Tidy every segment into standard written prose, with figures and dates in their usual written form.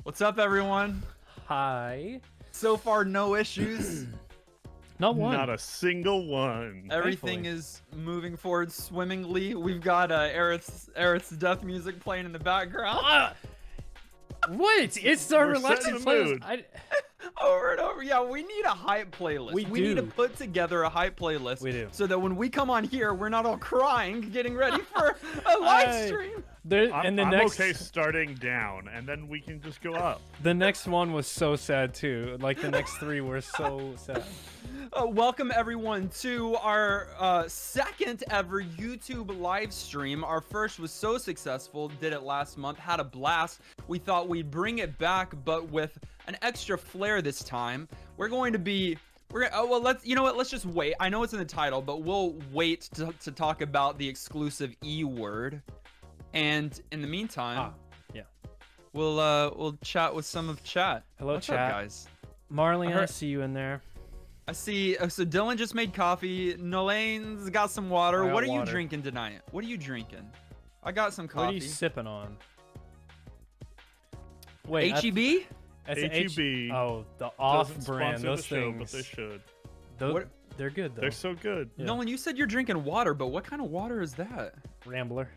What's up, everyone? Hi. So far, no issues. Not one. Not a single one. Everything is moving forward swimmingly. We've got Aerith's death music playing in the background. What? It's our We're relaxing setting the playlist. mood. Over and over. Yeah, we need a hype playlist. We need to do. put together a hype playlist. We do. So that when we come on here, we're not all crying, getting ready for a live stream. I'm okay starting down, and then we can just go up. The next one was so sad too. Like the next three were so sad. Welcome everyone to our second ever YouTube live stream. Our first was so successful, did it last month, had a blast. We thought we'd bring it back, but with an extra flair this time. We're going to be, let's just wait. I know it's in the title, but we'll wait to talk about the exclusive E word. And in the meantime, we'll chat with some of chat. Hello, What's chat. up, guys? Marley, I see you in there. I see. So Dylan just made coffee. Nolane's got some water. What are you water. drinking tonight? What are you drinking? I got some coffee. What are you sipping on? Wait, HEB? HEB. Oh, the Doesn't off-brand. sponsor Those the show, things. but they should. They're good though. They're so good. Yeah. Nolan, you said you're drinking water, but what kind of water is that? Rambler.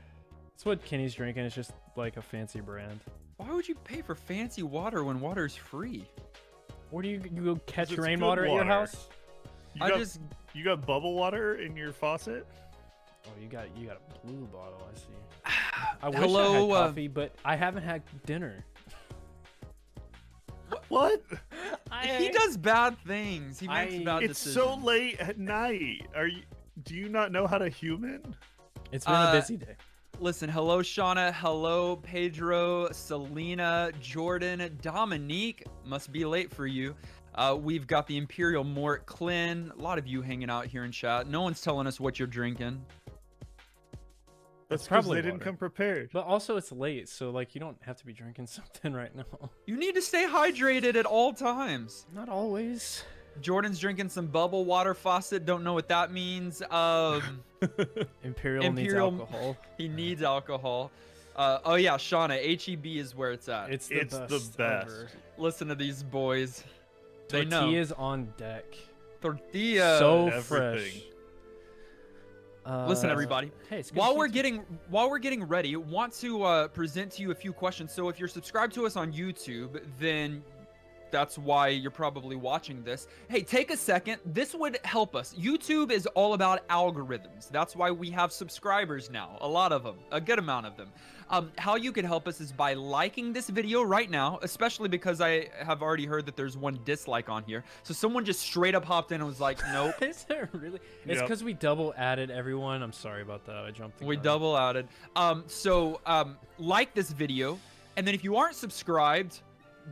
That's what Kenny's drinking. It's just like a fancy brand. Why would you pay for fancy water when water's free? Where do you go catch It's rainwater good at your water. house? You got bubble water in your faucet? Oh, you got a blue bottle. I see. I wish Hello, I had coffee, but I haven't had dinner. What? He does bad things. He makes bad It's decisions. so late at night. Do you not know how to human? It's been a busy day. Listen, hello, Shauna. Hello, Pedro, Selena, Jordan, Dominique. Must be late for you. We've got the Imperial Mort, Clint. A lot of you hanging out here in chat. No one's telling us what you're drinking. That's probably probably they didn't water. come prepared. But also, it's late, so like you don't have to be drinking something right now. You need to stay hydrated at all times. Not always. Jordan's drinking some bubble water faucet. Don't know what that means. Imperial needs alcohol. He needs alcohol. Oh yeah, Shauna. HEB is where it's at. It's It's the the best. best. Ever. Listen to these boys. They know. Tortillas on deck. Tortilla. So everything. fresh. Listen, everybody. Hey, it's good While to we're see you. getting ready, want to present to you a few questions. So if you're subscribed to us on YouTube, then that's why you're probably watching this. Hey, take a second. This would help us. YouTube is all about algorithms. That's why we have subscribers now. A lot of them, a good amount of them. How you could help us is by liking this video right now, especially because I have already heard that there's one dislike on here. So someone just straight up hopped in and was like, nope. Is there really? It's Yep. because we double added everyone. I'm sorry about that. I jumped the We gun. double added. Like this video, and then if you aren't subscribed,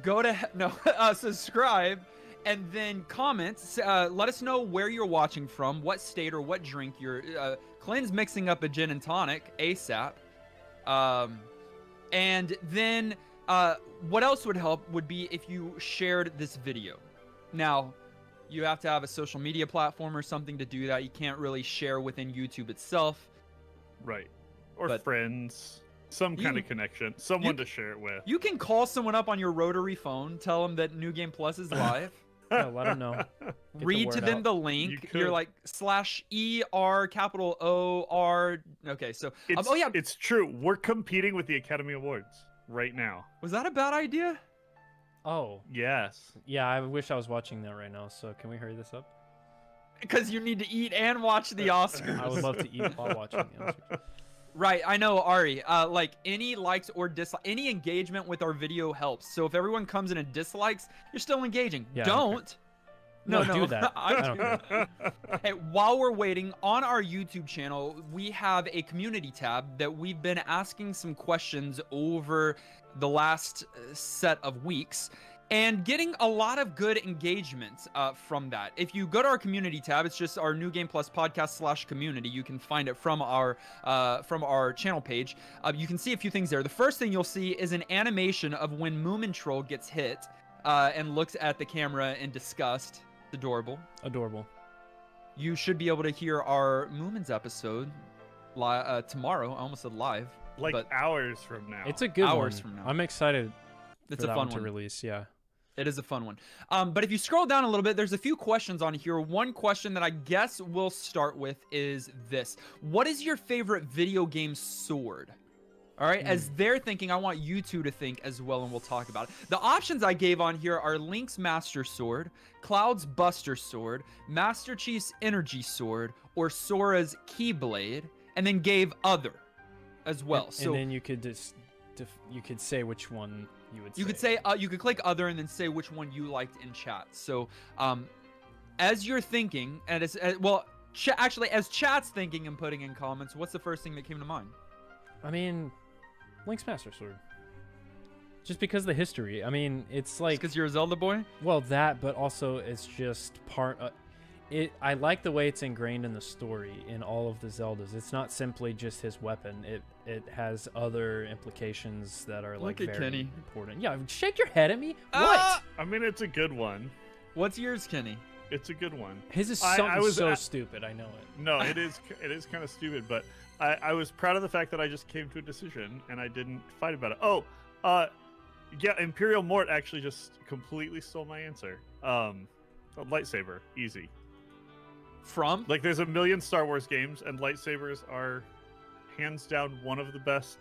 go to subscribe, and then comment. Let us know where you're watching from, what state or what drink you're. Clint's mixing up a gin and tonic ASAP. And then what else would help would be if you shared this video. Now, you have to have a social media platform or something to do that. You can't really share within YouTube itself. Right. Or But- friends. Some kind of connection. Someone to share it with. You can call someone up on your rotary phone, tell them that New Game Plus is live, Yeah, let them know. Get the read to word them out. the link. You You're could. like /ER capital OR. Okay, so It's, oh yeah, it's true. We're competing with the Academy Awards right now. was that a bad idea? Oh, Yes. yeah. I wish I was watching that right now. So can we hurry this up? Because you need to eat and watch the Oscars. I would love to eat while watching the Oscars. Right, I know, Ari. Like any likes or dislikes, any engagement with our video helps. So if everyone comes in and dislikes, you're still engaging. Yeah, I don't Don't. No, do that. I I don't care. Hey, while we're waiting, on our YouTube channel, we have a community tab that we've been asking some questions over the last set of weeks and getting a lot of good engagement from that. If you go to our community tab, it's just our New Game Plus podcast /community. You can find it from our channel page. You can see a few things there. The first thing you'll see is an animation of when Moomin Troll gets hit and looks at the camera in disgust. It's adorable. Adorable. You should be able to hear our Moomins episode tomorrow. I almost said live. Like but hours from now. It's a good Hours one. from now. I'm excited. It's for a that fun one to one. release. Yeah. It is a fun one. But if you scroll down a little bit, there's a few questions on here. One question that I guess we'll start with is this. What is your favorite video game sword? All right, as they're thinking, I want you two to think as well, and we'll talk about it. The options I gave on here are Link's Master Sword, Cloud's Buster Sword, Master Chief's Energy Sword, or Sora's Keyblade, and then gave other as well. And then you could just you could say which one you would. You could say you could click other and then say which one you liked in chat. So, as you're thinking, and actually, as chat's thinking and putting in comments, what's the first thing that came to mind? I mean, Link's Master Sword. Just because of the history. I mean, it's like Because you're a Zelda boy. well that, but also it's just part. I like the way it's ingrained in the story in all of the Zeldas. It's not simply just his weapon. It has other implications that are like Look at very Kenny. important. Yeah, shake your head at me. What? I mean, it's a good one. What's yours, Kenny? It's a good one. His is I something was so at- stupid. I know it. No, it is kind of stupid, but I was proud of the fact that I just came to a decision and I didn't fight about it. Oh, yeah, Imperial Mort actually just completely stole my answer. A lightsaber, easy. From? Like, there's a million Star Wars games, and lightsabers are hands down one of the best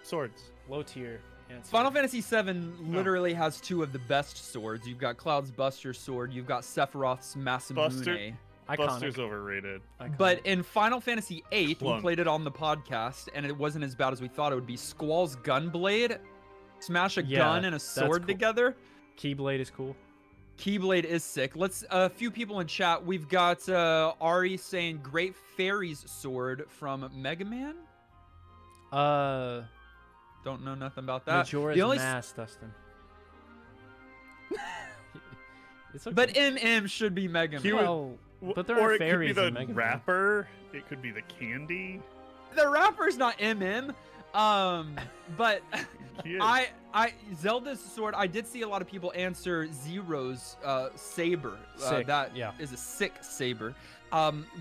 swords. Low tier answer. Final Fantasy VII literally has two of the best swords. You've got Cloud's Buster Sword. You've got Sephiroth's Masamune. Iconic. Buster's overrated. Iconic. But in Final Fantasy VIII, we Clunk. played it on the podcast, and it wasn't as bad as we thought it would be. Squall's Gunblade. Smash a Yeah, gun and a that's sword cool. together. Keyblade is cool. Keyblade is sick. Let's a few people in chat. We've got Ari saying Great Fairy's sword from Mega Man. Don't know nothing about that. Majora's The only Mask, Dustin. It's okay. But MM should be Mega Man. He would- Well, but there or are it could be fairies the in Mega Man. wrapper. It could be the candy. The rapper's not MM. But He is. Zelda's sword. I did see a lot of people answer Zero's saber. Sick, That yeah. is a sick saber.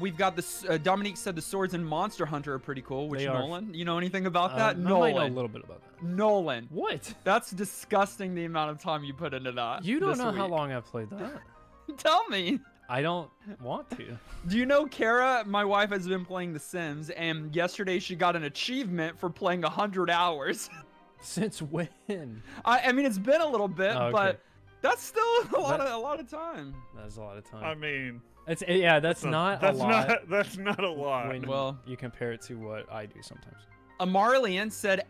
We've got this. Dominique said the swords in Monster Hunter are pretty cool. Which They are. Nolan? You know anything about that? I might know a Nolan. little bit about that. Nolan. What? That's disgusting. The amount of time you put into that. You don't this know how week. long I've played that. Tell me. I don't want to. Do you know Kara? My wife has been playing The Sims, and yesterday she got an achievement for playing 100 hours. Since when? I mean, it's been a little bit, Oh, okay. but that's still a lot of time. That's a lot of time. I mean, That's not a lot That's not a lot. when Well- you compare it to what I do sometimes. Amarlian said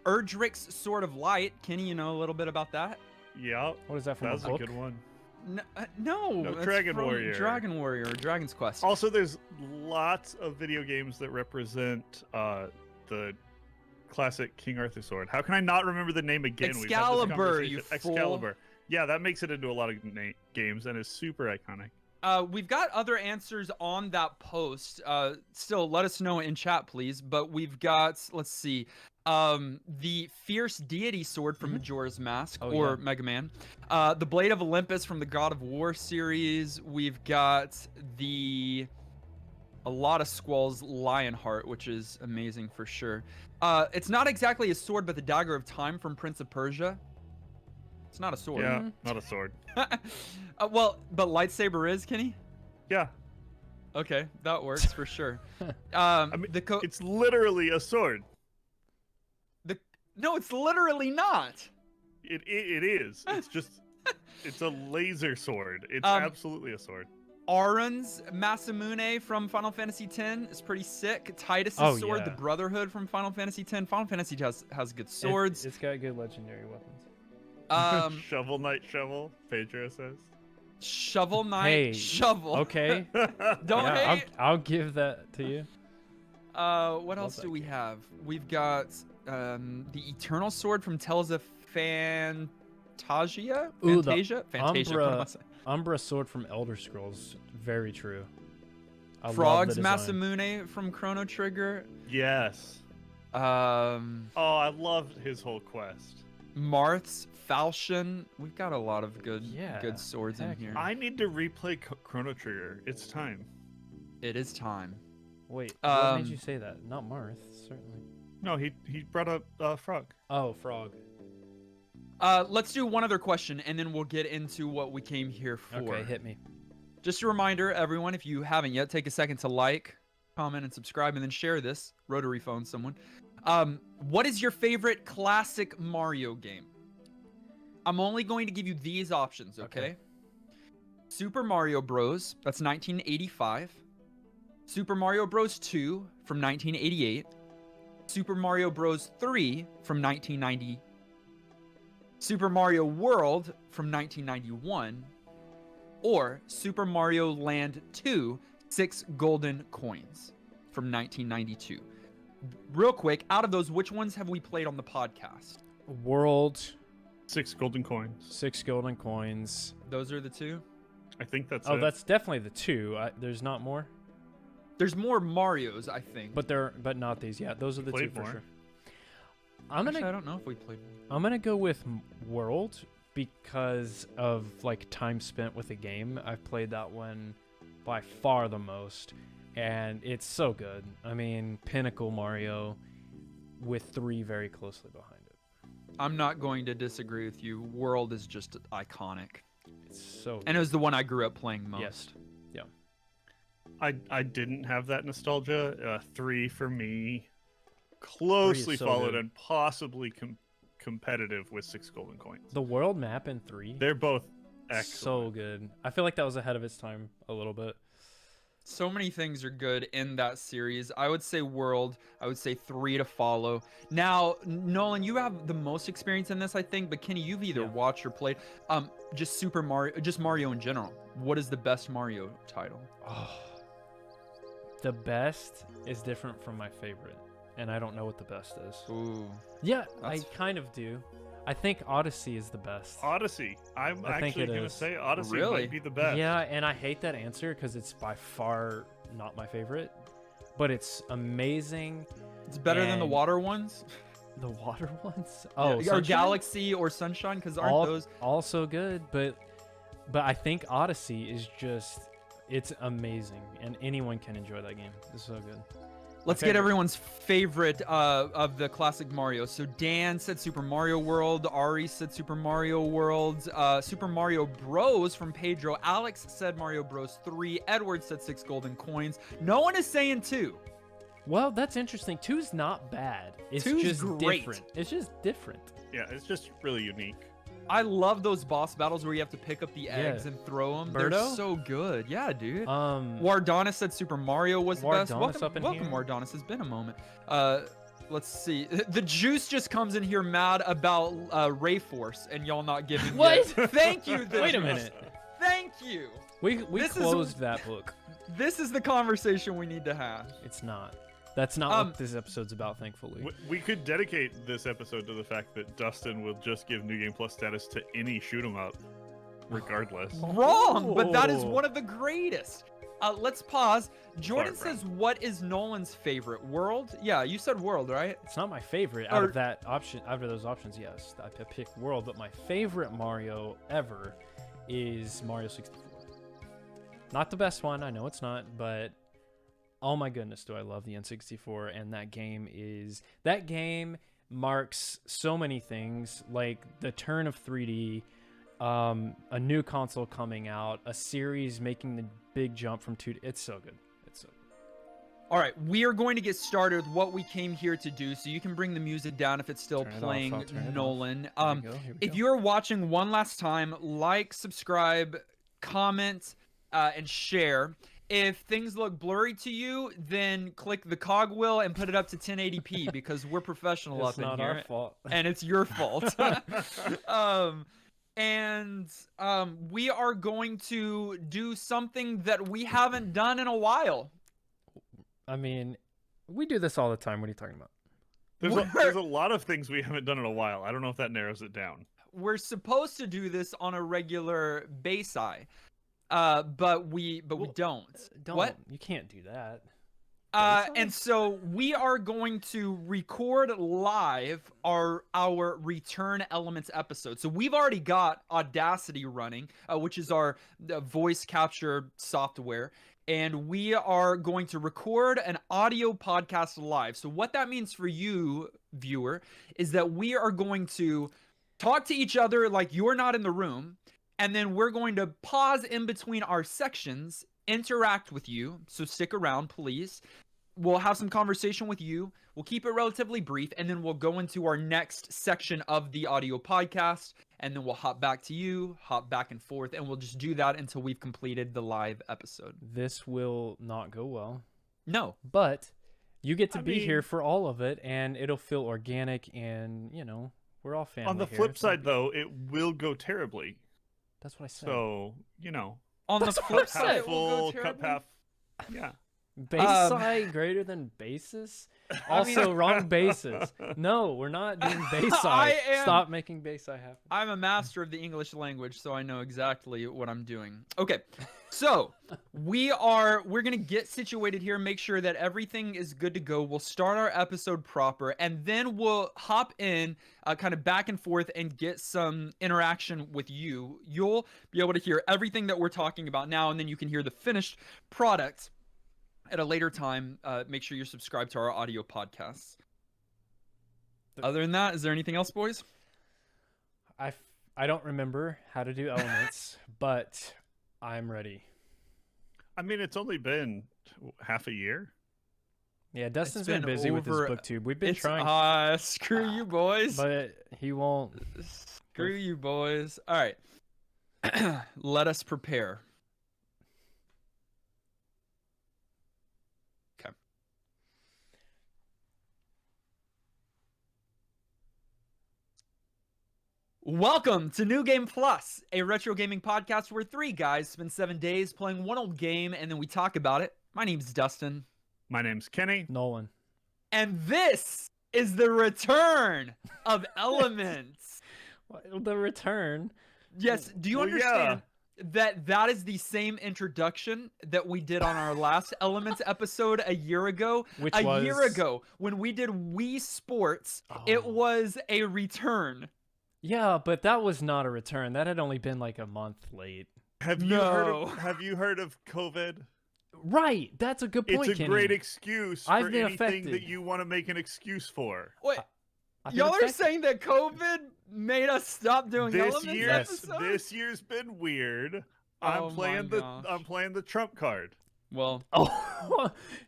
Erdrick's Sword of Light. Kenny, you know a little bit about that? Yeah, What is that from that's a a book? good one. No, No, that's Dragon from Warrior. Dragon Warrior or Dragon's Quest. Also, there's lots of video games that represent the classic King Arthur sword. How can I not remember the name again? We've had this Excalibur, you conversation. fool. Excalibur. Yeah, that makes it into a lot of games and is super iconic. We've got other answers on that post. Still, let us know in chat, please. But we've got, let's see, the Fierce Deity Sword from Majora's Mask or yeah. Mega Man. The Blade of Olympus from the God of War series. We've got a lot of Squall's Lionheart, which is amazing for sure. It's not exactly a sword, but the Dagger of Time from Prince of Persia. It's not a sword. Yeah, not a sword. Well, but lightsaber is, Kenny? Yeah, Okay, that works for sure. I mean, The it's literally a sword. no, it's literally not. It is. It's just, it's a laser sword. It's Um, absolutely a sword. Auron's Masamune from Final Fantasy X is pretty sick. Titus's Oh, sword, yeah. the Brotherhood from Final Fantasy X. Final Fantasy has good swords. It's got good legendary weapons. Shovel Knight Shovel, Pedro says. Shovel Knight, Hey, shovel. Okay. Don't yeah, hate. I'll give that to you. What Love else that do we game. have? We've got the Eternal Sword from Tales of Fantasia. Ooh, the Fantasia. Fantasia. What am I Umbra- saying? Umbra sword from Elder Scrolls. Very true. I love Frog's the design. Masamune from Chrono Trigger. Yes. Oh, I loved his whole quest. Marth's Falchion. We've got a lot of good Yeah, swords in heck here. I need to replay Chrono Trigger. It's time. It is time. Wait, what made Um, you say that? Not Marth, certainly. No, he brought up Frog. Oh, Frog. Let's do one other question, and then we'll get into what we came here for. Okay, hit me. Just a reminder, everyone, if you haven't yet, take a second to like, comment, and subscribe, and then share this. Rotary phone someone. What is your favorite classic Mario game? I'm only going to give you these options, okay? Super Mario Bros. That's 1985. Super Mario Bros. 2 from 1988. Super Mario Bros. 3 from 1990. Super Mario World from 1991. Or Super Mario Land 2, 6 golden coins from 1992. Real quick, out of those, which ones have we played on the podcast? World. 6 golden coins. 6 golden coins. Those are the two? I think that's Oh, it. that's definitely the 2. There's not more. There's more Marios, I think. But not these. Yeah, those are the 2 Played for more. sure. Actually, I don't know if we played. I'm gonna go with World because of like time spent with the game. I've played that one by far the most, and it's so good. I mean, pinnacle Mario with 3 very closely behind it. I'm not going to disagree with you. World is just iconic. It's so good. And it was the one I grew up playing most. Yes. Yeah. I didn't have that nostalgia. 3 for me, closely so followed good. and possibly competitive with 6 golden coins. The world map in 3. They're both So excellent. good. I feel like that was ahead of its time a little bit. So many things are good in that series. I would say World. I would say 3 to follow. Now, Nolan, you have the most experience in this, I think. But Kenny, you've either watched or played. Just Super Mario, just Mario in general. What is the best Mario title? Oh, the best is different from my favorite, and I don't know what the best is. Ooh. Yeah, I That's- kind of do. I think Odyssey is the best. Odyssey. I'm I think actually it going to is. say Odyssey Really? might be the best. Yeah, and I hate that answer because it's by far not my favorite, but it's amazing. It's better than the And- water ones. The water ones? Oh, or Sunshine? Galaxy or Sunshine, because aren't those? Also good, but I think Odyssey is just, it's amazing, and anyone can enjoy that game. It's so good. Let's get favorite. everyone's favorite of the classic Mario. So Dan said Super Mario World. Ari said Super Mario World. Super Mario Bros. From Pedro. Alex said Mario Bros. 3. Edward said 6 golden coins. No one is saying 2. Well, that's interesting. 2's not bad. It's 2's just great. different. It's just different. Yeah, it's just really unique. I love those boss battles where you have to pick up the eggs and throw them. They're Birdo? so good. Yeah, dude. Um, Wardonis said Super Mario was the best. Wardonis up in Welcome, here. Wardonis. It's been a moment. Let's see. The Juice just comes in here mad about Ray Force and y'all not giving What? it. Thank you. The Wait a Juice. minute. Thank you. We This is- closed that book. This is the conversation we need to have. It's not. That's not what this episode's about, thankfully. We could dedicate this episode to the fact that Dustin will just give New Game Plus status to any shoot 'em up, regardless. Wrong, but that is Oh. one of the greatest. Let's pause. Jordan Far from. says, "What is Nolan's favorite World?" Yeah, you said World, right? It's not my favorite out Or- of that option. Out of those options, yes, I picked World, but my favorite Mario ever is Mario 64. Not the best one, I know it's not, but oh my goodness, do I love the N64, and that game marks so many things, like the turn of 3D, a new console coming out, a series making the big jump from 2D. It's so good. It's so good. All right, we are going to get started with what we came here to do. So you can bring the music down if it's still Turn it off, playing, I'll turn it off. Nolan. Here we go, here we If go. you're watching one last time, like, subscribe, comment, and share. If things look blurry to you, then click the cogwheel and put it up to 1080p because we're professional It's up in not here. our fault. And it's your fault. We are going to do something that we haven't done in a while. I mean, we do this all the time. What are you talking about? There's a lot of things we haven't done in a while. I don't know if that narrows it down. We're supposed to do this on a regular basis, but we don't. What? You can't do that. And so we are going to record live our Return Elements episode. So we've already got Audacity running, which is our voice capture software. And we are going to record an audio podcast live. So what that means for you, viewer, is that we are going to talk to each other like you're not in the room, and then we're going to pause in between our sections, interact with you. So stick around, please. We'll have some conversation with you. We'll keep it relatively brief, and then we'll go into our next section of the audio podcast, and then we'll hop back to you, hop back and forth, and we'll just do that until we've completed the live episode. This will not go well. No. But you get to be here for all of it, and it'll feel organic, and, you know, we're all family. On the flip side, though, it will go terribly. That's what I said. So, you know. On the flip side, half full, cup half. Yeah. Base side greater than basis? Also, wrong basis. No, we're not doing base side. Stop making base side happen. I'm a master of the English language, so I know exactly what I'm doing. Okay, so we're gonna get situated here, make sure that everything is good to go. We'll start our episode proper, and then we'll hop in kind of back and forth and get some interaction with you. You'll be able to hear everything that we're talking about now, and then you can hear the finished product at a later time. Make sure you're subscribed to our audio podcasts. Other than that, is there anything else, boys? I don't remember how to do elements, but I'm ready. I mean, it's only been half a year. Yeah, Dustin's been busy with his booktube. We've been trying. Screw you, boys. But he won't. Screw you, boys. All right. Let us prepare. Welcome to New Game Plus, a retro gaming podcast where three guys spend 7 days playing one old game and then we talk about it. My name's Dustin. My name's Kenny. Nolan. And this is the return of Elements. The return? Yes, do you understand that is the same introduction that we did on our last Elements episode a year ago? A year ago, when we did Wii Sports, it was a return. Yeah, but that was not a return. That had only been like a month late. Have you heard of COVID? Right, that's a good point. It's a great excuse for anything affected. that you want to make an excuse for. Wait, y'all are saying that COVID made us stop doing Elements episodes? This year's been weird. I'm playing the Trump card. Well,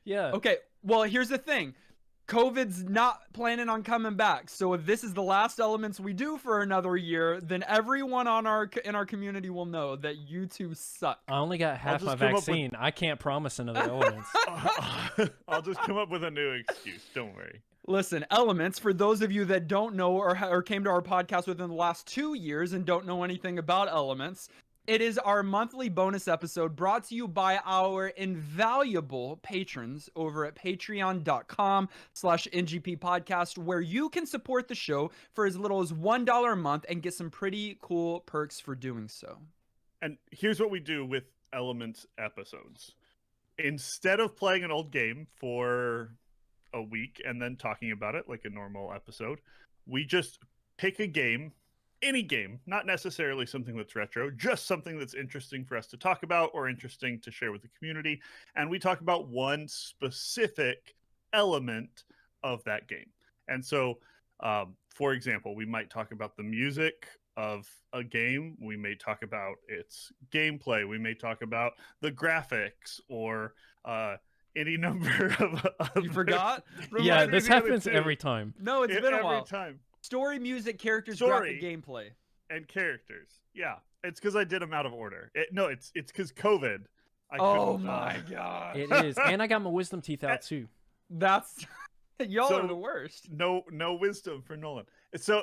yeah. Okay, well, here's the thing. COVID's not planning on coming back. So if this is the last Elements we do for another year, then everyone in our community will know that you two suck. I only got half my vaccine. I can't promise another Elements. I'll just come up with a new excuse. Don't worry. Listen, Elements, for those of you that don't know or came to our podcast within the last 2 years and don't know anything about Elements, it is our monthly bonus episode brought to you by our invaluable patrons over at patreon.com/NGP podcast, where you can support the show for as little as $1 a month and get some pretty cool perks for doing so. And here's what we do with Elements episodes. Instead of playing an old game for a week and then talking about it like a normal episode, we just pick a game, any game, not necessarily something that's retro, just something that's interesting for us to talk about or interesting to share with the community. And we talk about one specific element of that game. And so, for example, we might talk about the music of a game. We may talk about its gameplay. We may talk about the graphics or any number of You forgot? Yeah, this happens every time. No, it's been a while. Every time. Story, music, characters, graphic, gameplay. And characters. Yeah. It's because I did them out of order. It's because COVID. Oh my god. It is. And I got my wisdom teeth out too. That's... Y'all are the worst. No wisdom for Nolan. So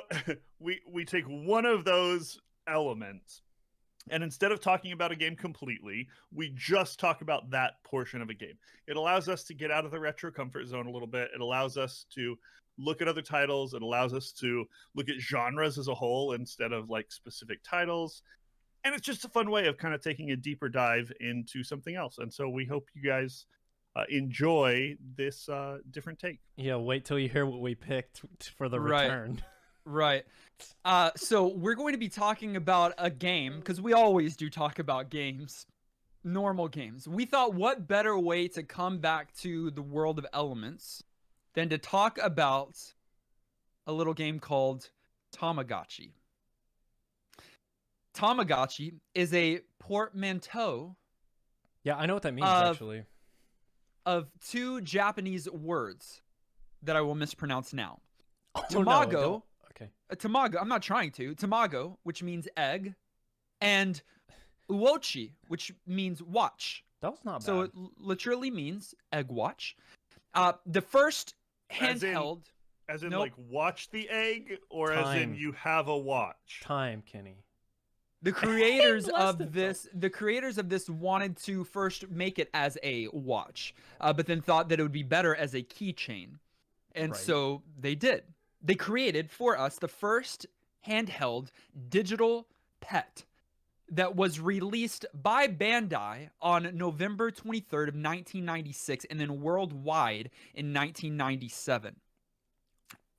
we take one of those elements, and instead of talking about a game completely, we just talk about that portion of a game. It allows us to get out of the retro comfort zone a little bit. It allows us to look at other titles. It allows us to look at genres as a whole instead of like specific titles. And it's just a fun way of kind of taking a deeper dive into something else. And so we hope you guys enjoy this different take. Yeah, wait till you hear what we picked for the return. Right. So we're going to be talking about a game, because we always do talk about games, normal games. We thought, what better way to come back to the world of Elements than to talk about a little game called Tamagotchi. Tamagotchi is a portmanteau Yeah, I know what that means Of- actually. of two Japanese words that I will mispronounce now. Oh, Tamago, no, don't. Okay. Tamago, I'm not trying to. Tamago, which means egg, and uochi, which means watch. That was not So bad. it literally means egg watch. The first As in- handheld. As in, Nope. like, watch the egg, or as in Time. you have a watch? Time, Kenny. The creators Blessed of this wanted to first make it as a watch, but then thought that it would be better as a keychain, and Right. so they did. They created for us the first handheld digital pet that was released by Bandai on November 23rd of 1996, and then worldwide in 1997.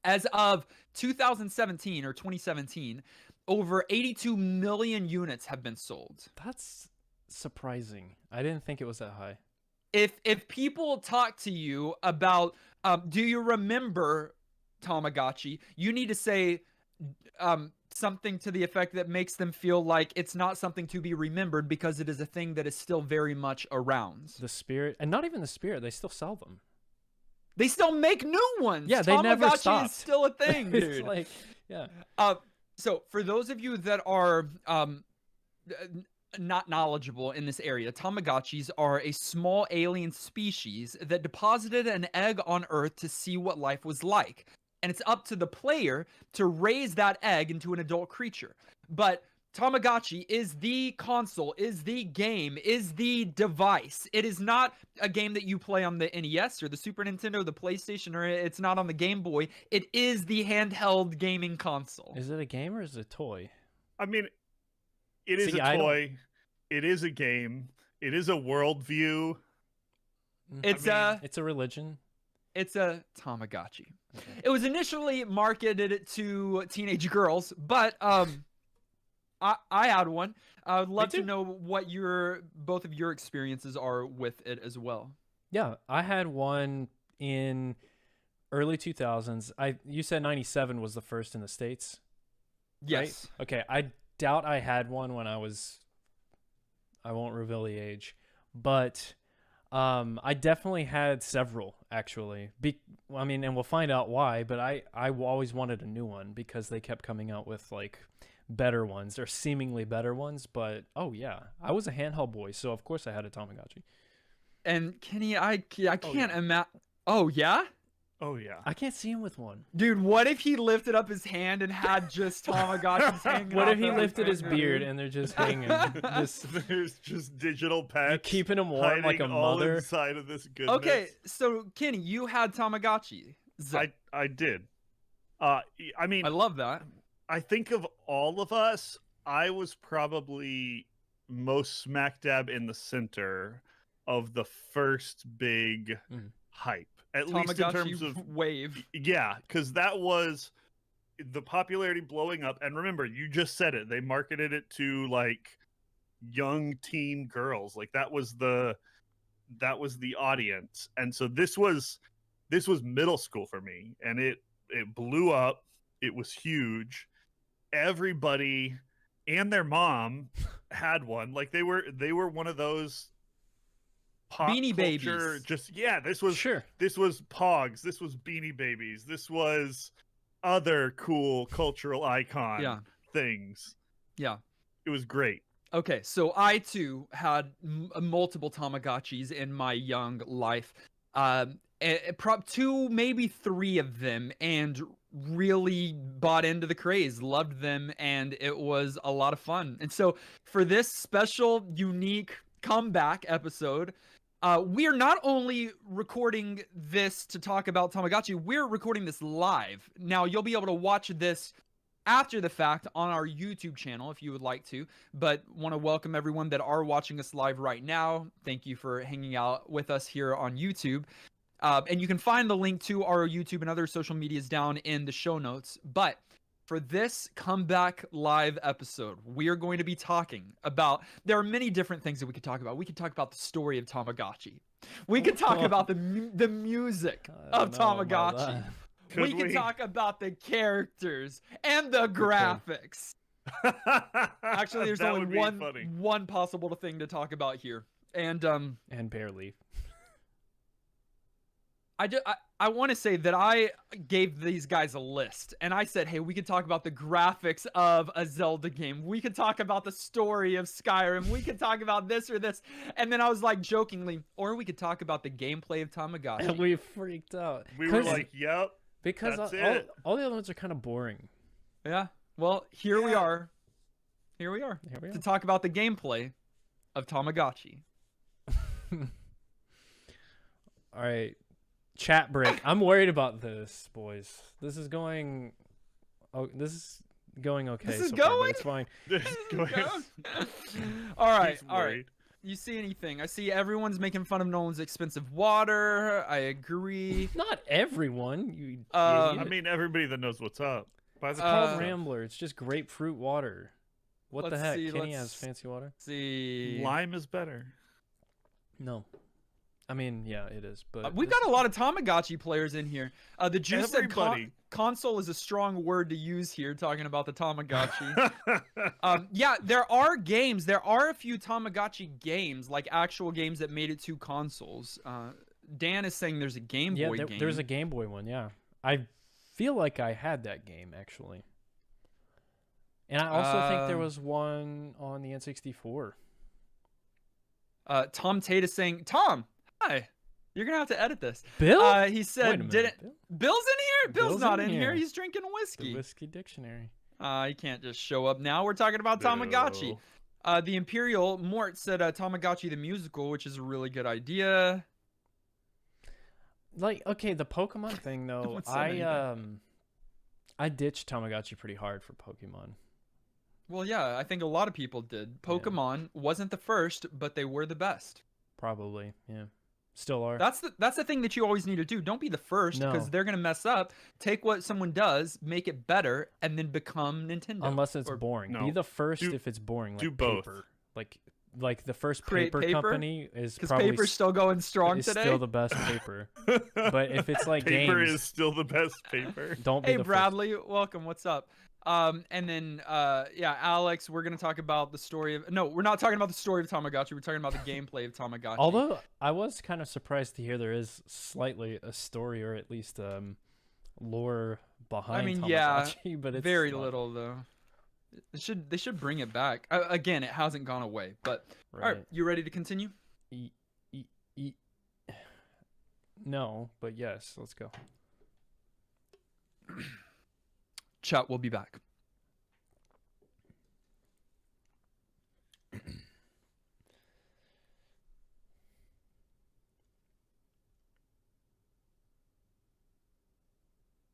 As of 2017 or 2017, over 82 million units have been sold. That's surprising. I didn't think it was that high. If people talk to you about, do you remember Tamagotchi? You need to say something to the effect that makes them feel like it's not something to be remembered because it is a thing that is still very much around. The spirit, and not even the spirit, they still sell them. They still make new ones. Yeah, they never Tamagotchi stopped. is still a thing, dude. It's like, yeah. So for those of you that are not knowledgeable in this area, Tamagotchis are a small alien species that deposited an egg on Earth to see what life was like. And it's up to the player to raise that egg into an adult creature. But Tamagotchi is the console, is the game, is the device. It is not a game that you play on the NES or the Super Nintendo, the PlayStation, or it's not on the Game Boy. It is the handheld gaming console. Is it a game or is it a toy? I mean, it is See, a I don't- toy. It is a game. It is a worldview. It's It's a religion. It's a Tamagotchi. Okay. It was initially marketed to teenage girls, but I had one. I would love to too. know what both of your experiences are with it as well. Yeah, I had one in early 2000s. You said 97 was the first in the States? Yes. Right? Okay, I doubt I had one when I won't reveal the age, but I definitely had several actually. And we'll find out why, but I always wanted a new one because they kept coming out with like better ones or seemingly better ones. But oh yeah, I was a handheld boy, so of course I had a Tamagotchi. And Kenny, I can't yeah. imagine. Oh yeah, Oh yeah. I can't see him with one. dude. What if he lifted up his hand and had just Tamagotchis hanging? What off if he of lifted his finger, beard dude? and they're just hanging? There's just digital You're pets keeping him warm like a hiding all mother. inside of this goodness. Okay, so Kenny, you had Tamagotchi. I did. I mean, I love that. I think of all of us, I was probably most smack dab in the center of the first big Mhm. hype. At least in Tamagotchi terms of wave. yeah, because that was the popularity blowing up. And remember, you just said it. They marketed it to like young teen girls. Like that was the audience. And so this was middle school for me, and it blew up. It was huge. Everybody and their mom had one. Like they were one of those pop Beanie culture, Babies. just yeah, this was Sure. Pogs, this was Beanie Babies, this was other cool cultural icon Yeah. things. Yeah. It was great. Okay, so I too had multiple Tamagotchis in my young life. Two, maybe three of them, and really bought into the craze, loved them, and it was a lot of fun. And so for this special, unique comeback episode, we're not only recording this to talk about Tamagotchi, we're recording this live. Now, you'll be able to watch this after the fact on our YouTube channel if you would like to, but want to welcome everyone that are watching us live right now. Thank you for hanging out with us here on YouTube. And you can find the link to our YouTube and other social medias down in the show notes. But for this comeback live episode, we are going to be talking about, there are many different things that we could talk about. We could talk about the story of Tamagotchi. We could talk about the music of Tamagotchi. We could talk about the characters and the graphics Actually, there's That only would be funny. one possible thing to talk about here, and barely. I want to say that I gave these guys a list, and I said, hey, we could talk about the graphics of a Zelda game. We could talk about the story of Skyrim. We could talk about this or this. And then I was like jokingly, or we could talk about the gameplay of Tamagotchi. And we freaked out. We were like, yep. Because that's all the other ones are kind of boring. Yeah. Well, here we are. Here we are. To talk about the gameplay of Tamagotchi. All right. Chat break. I'm worried about this, boys. This is going okay. This is so far, but going? it's fine. This is going. All right. He's All right. worried. You see anything? I see everyone's making fun of Nolan's expensive water. I agree. Not everyone. You I idiot. mean, everybody that knows what's up. By the It's called time Rambler. It's just grapefruit water. What the Let's heck? see, Kenny let's has fancy water? see. lime is better. No. I mean, yeah, it is. But We've got a lot of Tamagotchi players in here. The Juice said Everybody. console is a strong word to use here, talking about the Tamagotchi. Yeah, there are games. There are a few Tamagotchi games, like actual games that made it to consoles. Dan is saying there's a Game Boy game. There's a Game Boy one, yeah. I feel like I had that game, actually. And I also think there was one on the N64. Tom Tate is saying, Tom, hi. You're going to have to edit this. Bill? He Wait a said, minute, didn't... Bill? Bill's in here? Bill's not in here. here. He's drinking whiskey. The Whiskey Dictionary. He can't just show up now. We're talking about Tamagotchi. The Imperial Mort said Tamagotchi the musical, which is a really good idea. Like, okay, the Pokemon thing though, What's that I ditched Tamagotchi pretty hard for Pokemon. Well, yeah, I think a lot of people did. Pokemon wasn't the first, but they were the best. Probably, yeah. Still are. That's the thing that you always need to do. Don't be the first, because No. they're gonna mess up. Take what someone does, make it better, and then become Nintendo. Unless it's Or boring. No. Be the first Do- if it's boring. Like do both. paper. Like the first Create paper paper? company is because probably paper's still going strong is today. still the best paper. But if it's like paper games, is still the best paper. don't be Hey the Bradley, welcome. What's up? And then yeah, Alex, we're gonna talk about the story of. No, we're not talking about the story of Tamagotchi. We're talking about the gameplay of Tamagotchi. first. Although I was kind of surprised to hear there is slightly a story or at least lore behind. I mean, yeah, Tamagotchi, but it's very not- little though. They should bring it back. Again, it hasn't gone away. But all right, you ready to continue? No, but yes, let's go. Chat, we'll be back.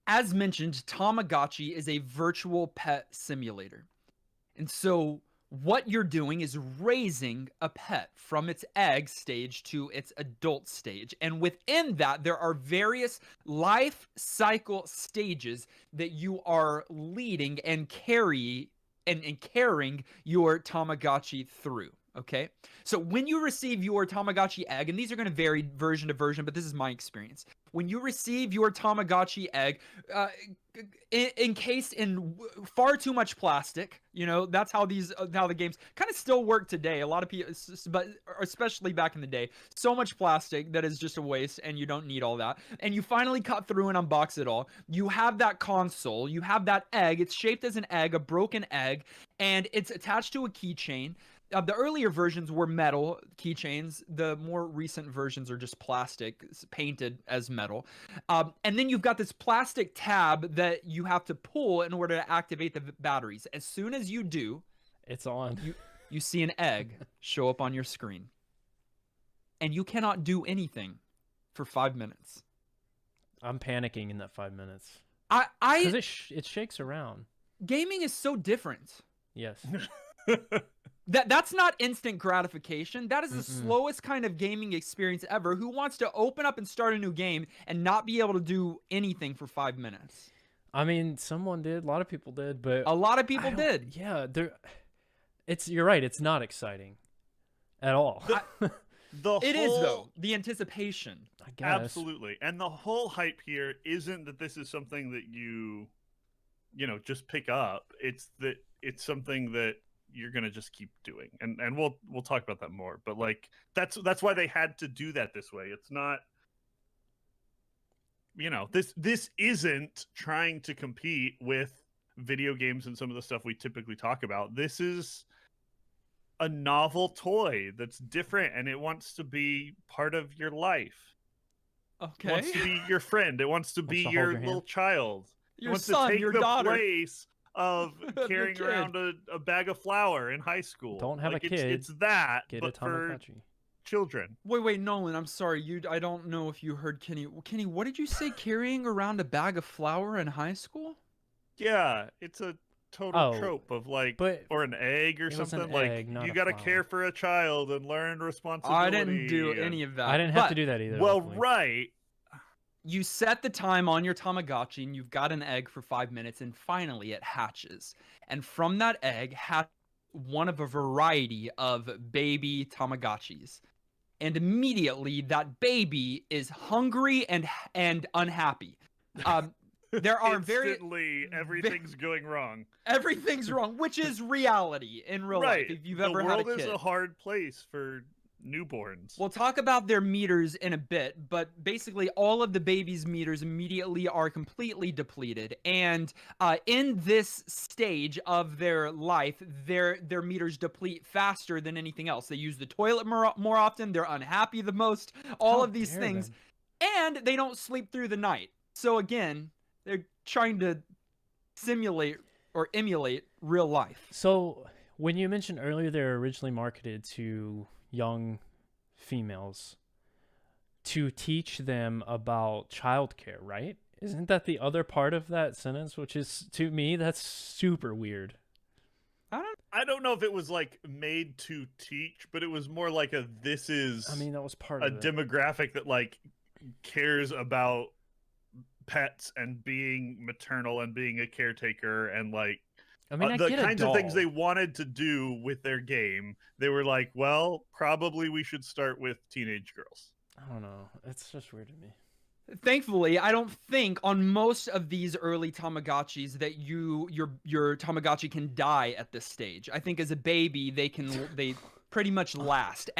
As mentioned, Tamagotchi is a virtual pet simulator. And so what you're doing is raising a pet from its egg stage to its adult stage. And within that, there are various life cycle stages that you are leading and carrying your Tamagotchi through. Okay, so when you receive your Tamagotchi egg, and these are going to vary version to version, but this is my experience. When you receive your Tamagotchi egg, encased in far too much plastic, you know, that's how the games kind of still work today. A lot of people, but especially back in the day, so much plastic that is just a waste, and you don't need all that. And you finally cut through and unbox it all. You have that console, you have that egg. It's shaped as an egg, a broken egg, and it's attached to a keychain. The earlier versions were metal keychains. The more recent versions are just plastic, painted as metal. And then you've got this plastic tab that you have to pull in order to activate the batteries. As soon as you do, It's on. you see an egg show up on your screen. And you cannot do anything for 5 minutes. I'm panicking in that 5 minutes I because it shakes around. gaming is so different. Yes. That's not instant gratification. That is the slowest kind of gaming experience ever. Who wants to open up and start a new game and not be able to do anything for 5 minutes? I mean, someone did. A lot of people did, but A lot of people did. Yeah, you're right. It's not exciting at all. It is though. The anticipation. I guess. Absolutely. And the whole hype here isn't that this is something that you just pick up. It's that it's something that you're gonna just keep doing, and we'll talk about that more. But like that's why they had to do that this way. It's not, this isn't trying to compete with video games and some of the stuff we typically talk about. This is a novel toy that's different, and it wants to be part of your life. Okay. It wants to be your friend. It wants to be your little child. Your It wants son, to take your the daughter. place of The carrying kid. around a bag of flour in high school. Don't have a Like, kid. It's that, Get but a for Tamagotchi. children. Wait, Nolan, I'm sorry. I don't know if you heard Kenny. Kenny, what did you say? Carrying around a bag of flour in high school? Yeah, it's a total Oh, trope of like, but or an egg or it was an something. Like, egg, not you a got to flower. care for a child and learn responsibility. I didn't do any of that. I didn't have but to do that either. Well, luckily. right. You set the time on your Tamagotchi and you've got an egg for 5 minutes and finally it hatches. And from that egg hatches one of a variety of baby Tamagotchis. And immediately that baby is hungry and unhappy. There are Instantly, everything's going wrong. everything's wrong, which is reality in real Right. life if you've ever the had a world kid. is a hard place for newborns. We'll talk about their meters in a bit, but basically all of the baby's meters immediately are completely depleted. And in this stage of their life, their meters deplete faster than anything else. They use the toilet more often. They're unhappy the most. All How of these dare things. them. And they don't sleep through the night. So again, they're trying to simulate or emulate real life. So when you mentioned earlier they're originally marketed to young females to teach them about childcare, right? Isn't that the other part of that sentence? Which is, to me, that's super weird. I don't know if it was like made to teach, but it was more like this is I mean, that was part a of it. demographic that like cares about pets and being maternal and being a caretaker and like I mean, I the get kinds a of things doll. they wanted to do with their game. They were like, well, probably we should start with teenage girls. I don't know. It's just weird to me. Thankfully, I don't think on most of these early Tamagotchis that your Tamagotchi can die at this stage. I think as a baby they pretty much last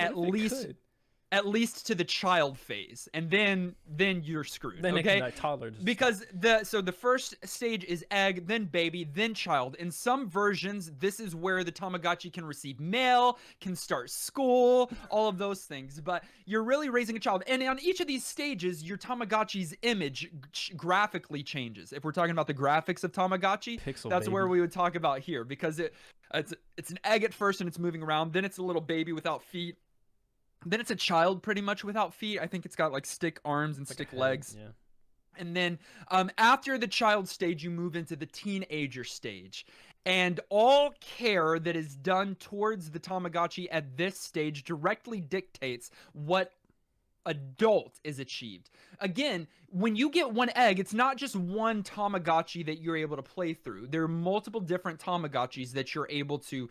at least to the child phase, and then you're screwed. Then okay, it can die toddler. because the first stage is egg, then baby, then child. In some versions, this is where the Tamagotchi can receive mail, can start school, all of those things. But you're really raising a child, and on each of these stages, your Tamagotchi's image graphically changes. If we're talking about the graphics of Tamagotchi, Pixel that's where baby. we would talk about here, because it's an egg at first and it's moving around, then it's a little baby without feet. Then it's a child pretty much without feet. I think it's got like stick arms and Like a stick head, legs. Yeah. And then after the child stage, you move into the teenager stage. And all care that is done towards the Tamagotchi at this stage directly dictates what adult is achieved. Again, when you get one egg, it's not just one Tamagotchi that you're able to play through. There are multiple different Tamagotchis that you're able to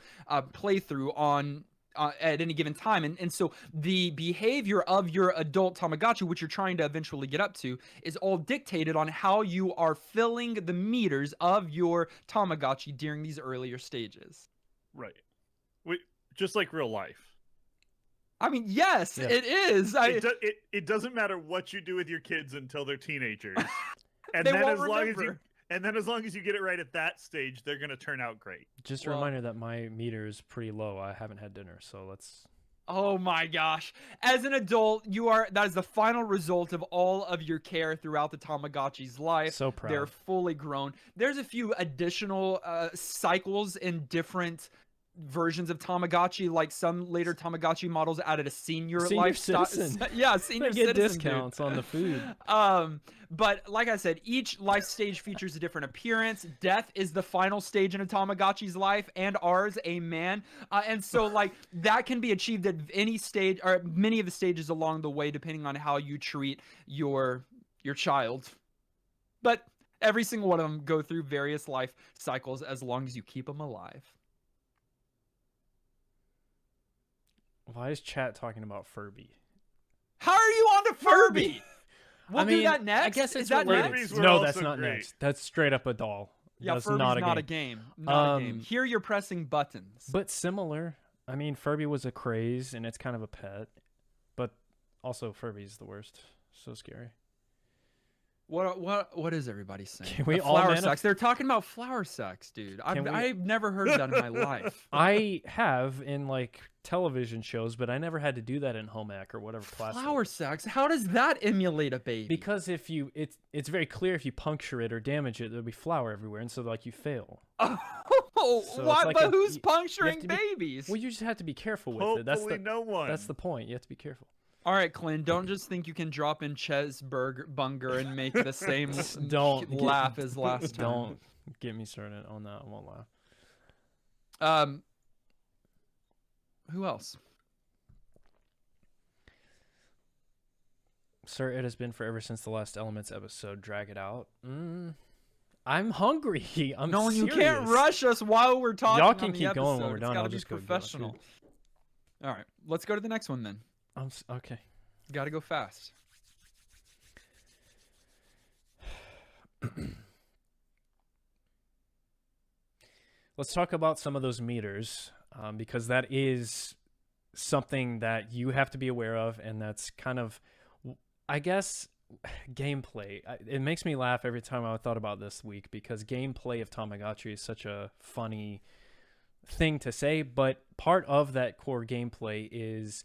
play through on at any given time. And so the behavior of your adult Tamagotchi, which you're trying to eventually get up to, is all dictated on how you are filling the meters of your Tamagotchi during these earlier stages. Right. Just like real life. I mean, yes, Yeah. it is. It doesn't matter what you do with your kids until they're teenagers. And They then won't as long as you remember. and then as long as you get it right at that stage, they're gonna turn out great. Just a Well- reminder that my meter is pretty low. I haven't had dinner, so let's. Oh my gosh. As an adult, that is the final result of all of your care throughout the Tamagotchi's life. So proud. They're fully grown. There's a few additional cycles in different versions of Tamagotchi, like some later Tamagotchi models added a senior lifestyle. citizen. Yeah, senior I get citizen, dude. discounts on the food. But like I said, each life stage features a different appearance. Death is the final stage in a Tamagotchi's life, and ours, amen. And so like that can be achieved at any stage or many of the stages along the way, depending on how you treat your child. But every single one of them go through various life cycles as long as you keep them alive. Why is chat talking about Furby? How are you on to Furby? We'll I mean, do that next. I guess Is it's that related. Furbies next? were No, also that's not great. next. That's straight up a doll. Yeah, That's Furby's not not a a game. game. Not a game. Here you're pressing buttons. But similar. I mean, Furby was a craze, and it's kind of a pet. But also, Furby's the worst. So scary. What is everybody saying? Can we all flower manif- sex. They're talking about flower sex, dude. I've never heard that in my life. I have in like television shows, but I never had to do that in home ec or whatever class. Flower sex? How does that emulate a baby? Because if you, it's very clear if you puncture it or damage it, there'll be flour everywhere, and so like you fail. Oh, So what? it's like But a- who's you have puncturing to be- babies? Well, you just have to be careful with it. Hopefully, no one. That's the point. You have to be careful. All right, Clint, don't just think you can drop in Bunger and make the same Don't laugh as last time. Don't get me started on that. I won't laugh. Who else? Sir, it has been forever since the last Elements episode. Drag it out. I'm hungry. I'm No, you serious. can't rush us while we're talking. Y'all on can the keep going when episode. we're It's done. gotta I'll be just go do it. professional. All right, let's go to the next one then. Okay. Got to go fast. Let's talk about some of those meters, because that is something that you have to be aware of, and that's kind of, I guess, gameplay. It makes me laugh every time I thought about this week, because gameplay of Tamagotchi is such a funny thing to say, but part of that core gameplay is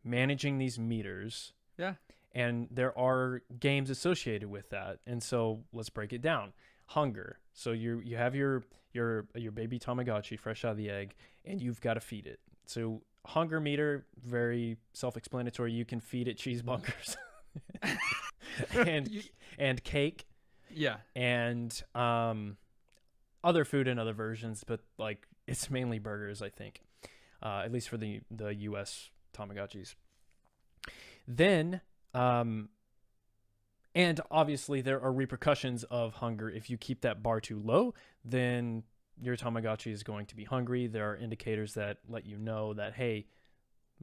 managing these meters. Yeah. And there are games associated with that. And so let's break it down. Hunger. So you have your baby Tamagotchi fresh out of the egg, and you've got to feed it. So hunger meter, very self-explanatory. You can feed it cheese bunkers and cake. Yeah. And other food in other versions, but like it's mainly burgers, I think. At least for the US Tamagotchis. Then and obviously there are repercussions of hunger. If you keep that bar too low, then your Tamagotchi is going to be hungry. There are indicators that let you know that, hey,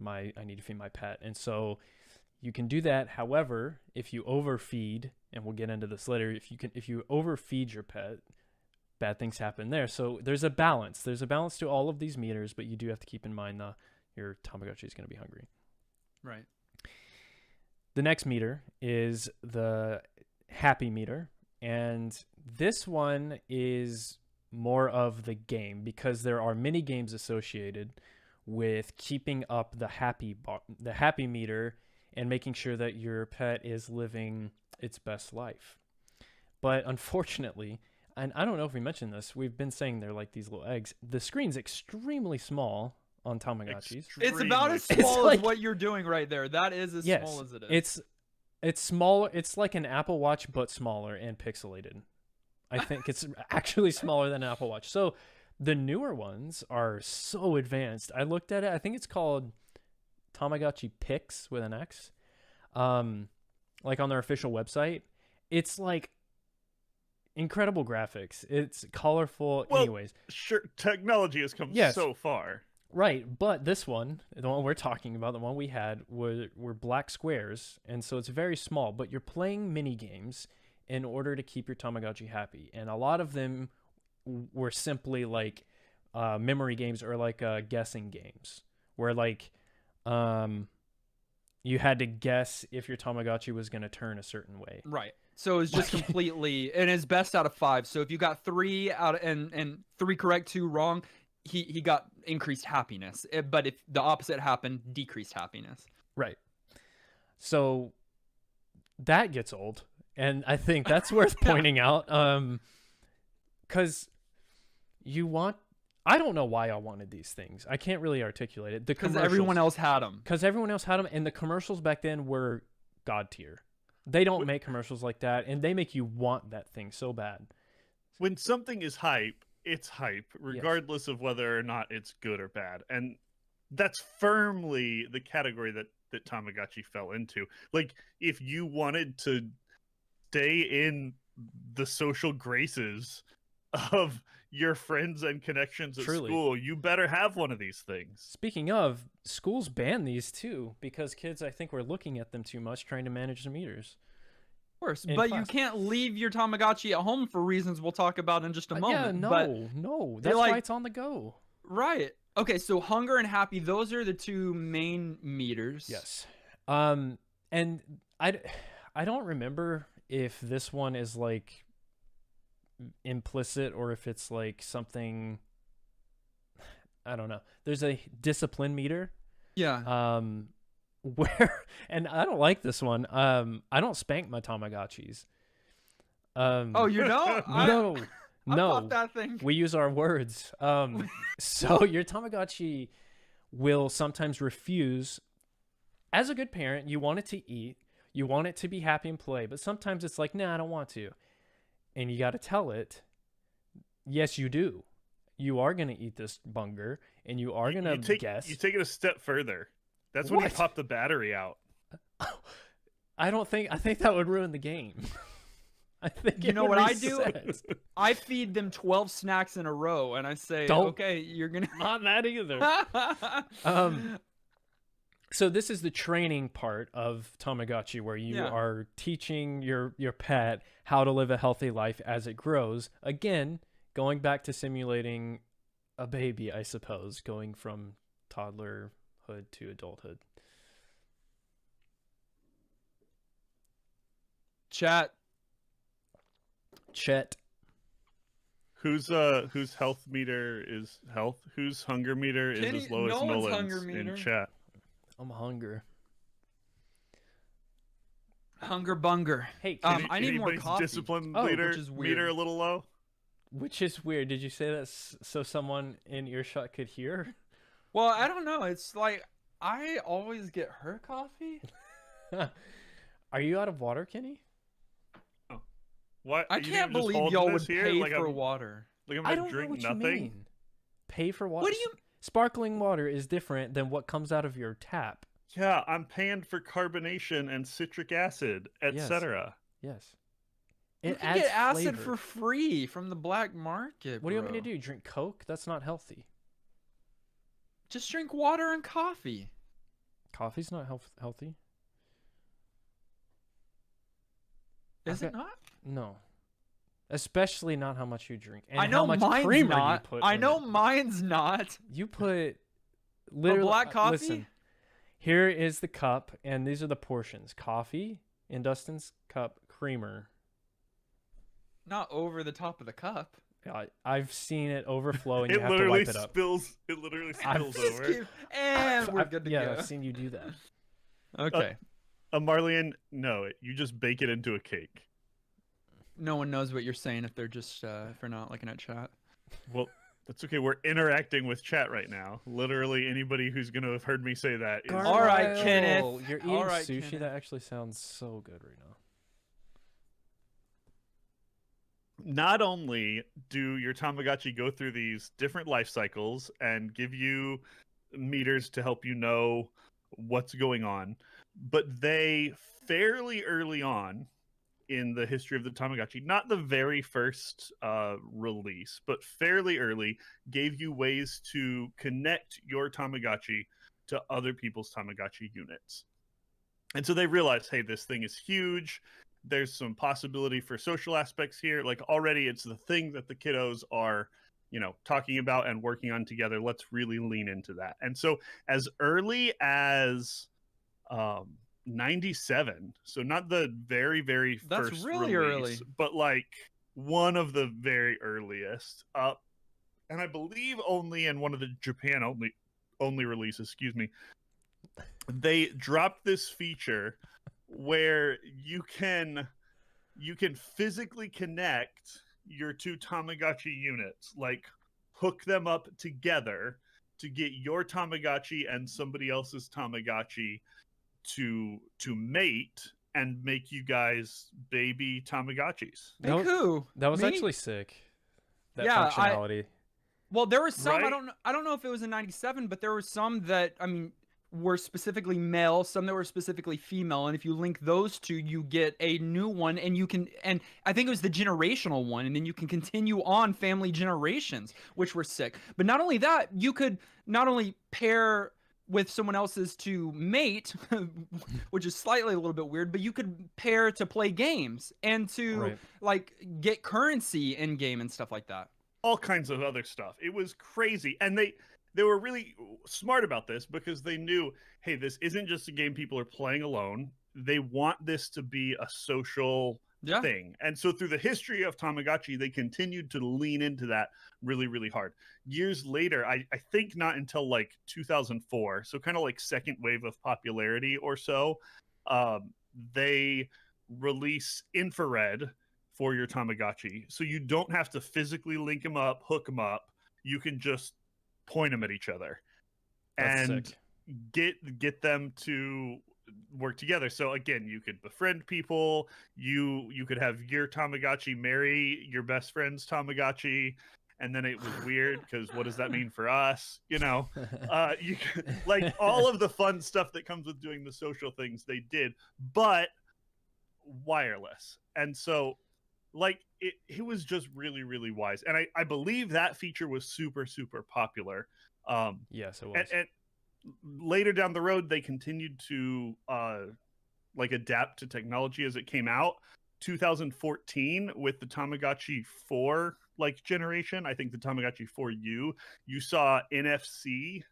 I need to feed my pet. And so you can do that. However, if you overfeed, and we'll get into this later, if you overfeed your pet, bad things happen there. So there's a balance. There's a balance to all of these meters, but you do have to keep in mind your Tamagotchi is going to be hungry. Right. The next meter is the happy meter, and this one is more of the game because there are mini games associated with keeping up the happy meter and making sure that your pet is living its best life. But unfortunately, and I don't know if we mentioned this, we've been saying they're like these little eggs. The screen's extremely small on Tamagotchis. It's about as It's small like- as what you're doing right there. That is as Yes, small as it is. it's small. It's like an Apple Watch, but smaller and pixelated. I think it's actually smaller than an Apple Watch. So the newer ones are so advanced. I looked at it. I think it's called Tamagotchi Pix with an X. Like on their official website. It's like incredible graphics. It's colorful. Well, anyways. Sure, technology has come Yes. so far. Right, but this one, the one we're talking about, the one we had, were black squares, and so it's very small, but you're playing mini games in order to keep your Tamagotchi happy, and a lot of them were simply like memory games or like guessing games, where like you had to guess if your Tamagotchi was going to turn a certain way. Right. So it's just completely, and it's best out of 5. So if you got 3 out and 3 correct, 2 wrong, he got increased happiness. But if the opposite happened, decreased happiness. Right. So that gets old, and I think that's worth pointing out. Because I don't know why I wanted these things. I can't really articulate it. Because everyone else had them. Because everyone else had them, and the commercials back then were god tier. They don't make commercials like that, and they make you want that thing so bad. When something is hype, it's hype, regardless of whether or not it's good or bad. And that's firmly the category that Tamagotchi fell into. Like, if you wanted to stay in the social graces of your friends and connections at school, you better have one of these things. Speaking of, schools ban these too, because kids, I think, were looking at them too much, trying to manage the meters. course, in but you class. can't leave your Tamagotchi at home for reasons we'll talk about in just a moment. Yeah, But no. they That's why like it's on the go. right. Okay, so hunger and happy, those are the two main meters. Yes. And I don't remember if this one is like implicit or if it's like something, I don't know. There's a discipline meter. Yeah. Where, and I don't like this one. I don't spank my Tamagotchis. Oh, you don't? No, I no. bought that thing. We use our words. So your Tamagotchi will sometimes refuse. As a good parent, you want it to eat, you want it to be happy and play, but sometimes it's like, nah, I don't want to. And you got to tell it, yes, you do. You are going to eat this bunger, and you are going to guess. You take it a step further. That's when you What? pop the battery out. I think that would ruin the game. I think You it know would what I do? reset. I feed them 12 snacks in a row, and I say, Don't- okay, you're gonna. Not that either. So this is the training part of Tamagotchi, where you Yeah. are teaching your pet how to live a healthy life as it grows. Again, going back to simulating a baby, I suppose, going from toddlerhood to adulthood. Chat. Chet. Whose health meter is health? Whose hunger meter is Kenny- as low as no one's Nolan's hunger meter. in chat? I'm hungry. Hunger bunger. Hey, I need more Anybody's coffee. discipline Oh, leader which is weird. meter a little low? which is weird. Did you say that so someone in earshot could hear? Well, I don't know. It's like I always get her coffee. Are you out of water, Kenny? What? I You think can't I'm just believe holding y'all this would here pay like for I'm, water. Like I'm I gonna don't know drink what nothing? you mean. Pay for water. What do you? Sparkling water is different than what comes out of your tap. Yeah, I'm paying for carbonation and citric acid, etc. Yes. You It can adds get acid flavor. for free from the black market. What do you want me to bro. do? Drink Coke? That's not healthy. Just drink water and coffee. Coffee's not healthy. Is Okay. it not? No. Especially not how much you drink. And I know how much mine's creamer not. you put I in know it. mine's not. You put literally black coffee? Listen, here is the cup, and these are the portions: coffee in Dustin's cup, creamer. Not over the top of the cup. I've seen it overflow, and It you have to literally wipe it up. spills. It literally I've- spills over. And we're good to yeah, go. I've seen you do that. Okay. Marlian, no, you just bake it into a cake. No one knows what you're saying if they're just if they're not looking at chat. Well, that's okay. We're interacting with chat right now. Literally, anybody who's going to have heard me say that is. All right, Gargoyle. Kenneth. You're eating All right, sushi. Kenneth. That actually sounds so good right now. Not only do your Tamagotchi go through these different life cycles and give you meters to help you know what's going on, but they fairly early on in the history of the Tamagotchi, not the very first release, but fairly early, gave you ways to connect your Tamagotchi to other people's Tamagotchi units. And so they realized, hey, this thing is huge. There's some possibility for social aspects here. Like already it's the thing that the kiddos are, talking about and working on together. Let's really lean into that. And so as early as 97, so not the very, very That's first really release, early. but like one of the very earliest. And I believe only in one of the Japan only releases, they dropped this feature where you can physically connect your two Tamagotchi units, like hook them up together to get your Tamagotchi and somebody else's Tamagotchi to mate and make you guys baby Tamagotchis. Make who? That was Me? actually sick. That Yeah, functionality. Well, there were some. Right? I don't know if it was in '97, but there were some that were specifically male, some that were specifically female, and if you link those two, you get a new one, and and I think it was the generational one, and then you can continue on family generations, which were sick. But not only that, you could not only pair with someone else's to mate, which is slightly a little bit weird, but you could pair to play games and to Right. like get currency in game and stuff like that. All kinds of other stuff. It was crazy, and they were really smart about this because they knew, hey, this isn't just a game people are playing alone. They want this to be a social Yeah. thing. And so through the history of Tamagotchi, they continued to lean into that really, really hard. Years later, I think not until like 2004, so kind of like second wave of popularity or so, they release infrared for your Tamagotchi. So you don't have to physically link them up, hook them up. You can just point them at each other. That's And sick. get them to work together. So again, you could befriend people. You could have your Tamagotchi marry your best friend's Tamagotchi, and then it was weird because what does that mean for us? You know, you like all of the fun stuff that comes with doing the social things they did, but wireless. And so like it was just really, really wise. And I believe that feature was super, super popular. Yes, it was. And later down the road, they continued to like adapt to technology as it came out. 2014 with the Tamagotchi 4 like generation, I think the Tamagotchi 4U, you saw NFC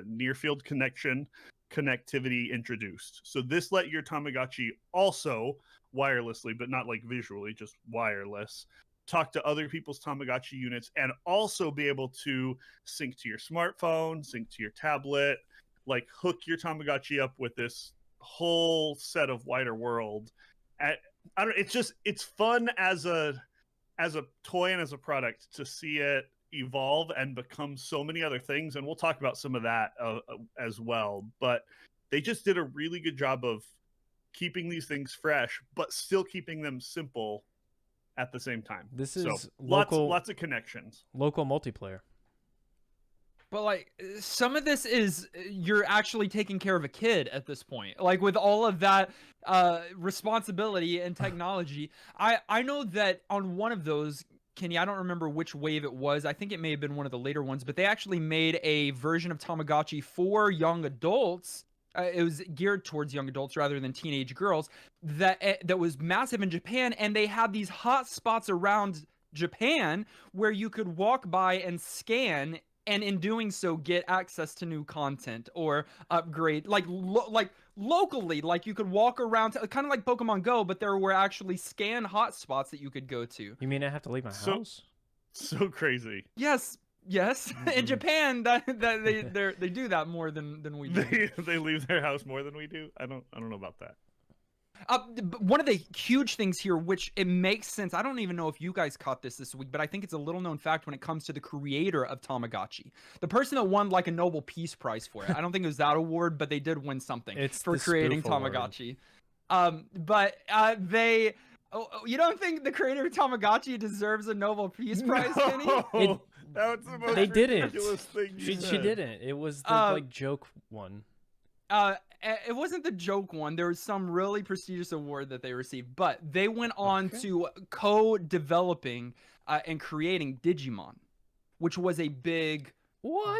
near field connectivity introduced. So this let your Tamagotchi also wirelessly, but not like visually, just wireless, talk to other people's Tamagotchi units, and also be able to sync to your smartphone, sync to your tablet, like hook your Tamagotchi up with this whole set of wider world. I don't. It's fun as a toy and as a product to see it evolve and become so many other things, and we'll talk about some of that as well. But they just did a really good job of keeping these things fresh, but still keeping them simple at the same time. This So, is local, lots of connections. local multiplayer. But like some of this is you're actually taking care of a kid at this point. Like with all of that responsibility and technology. I know that on one of those, Kenny, I don't remember which wave it was. I think it may have been one of the later ones, but they actually made a version of Tamagotchi for young adults. It was geared towards young adults rather than teenage girls. That was massive in Japan, and they had these hot spots around Japan where you could walk by and scan, and in doing so get access to new content or upgrade like locally. Like you could walk around kind of like Pokemon Go, but there were actually scan hotspots that you could go to. You mean I have to leave my house? So crazy. Yes. In Japan they do that more than we do. They leave their house more than we do. I don't know about that. One of the huge things here, which it makes sense, I don't even know if you guys caught this week, but I think it's a little known fact when it comes to the creator of Tamagotchi, the person that won like a Nobel Peace Prize for it. I don't think it was that award, but they did win something for creating Tamagotchi. They you don't think the creator of Tamagotchi deserves a Nobel Peace Prize, Kenny? That was the most They didn't. ridiculous thing you She said. didn't. It was the like joke one. It wasn't the joke one. There was some really prestigious award that they received, but they went on to co-developing and creating Digimon, which was a big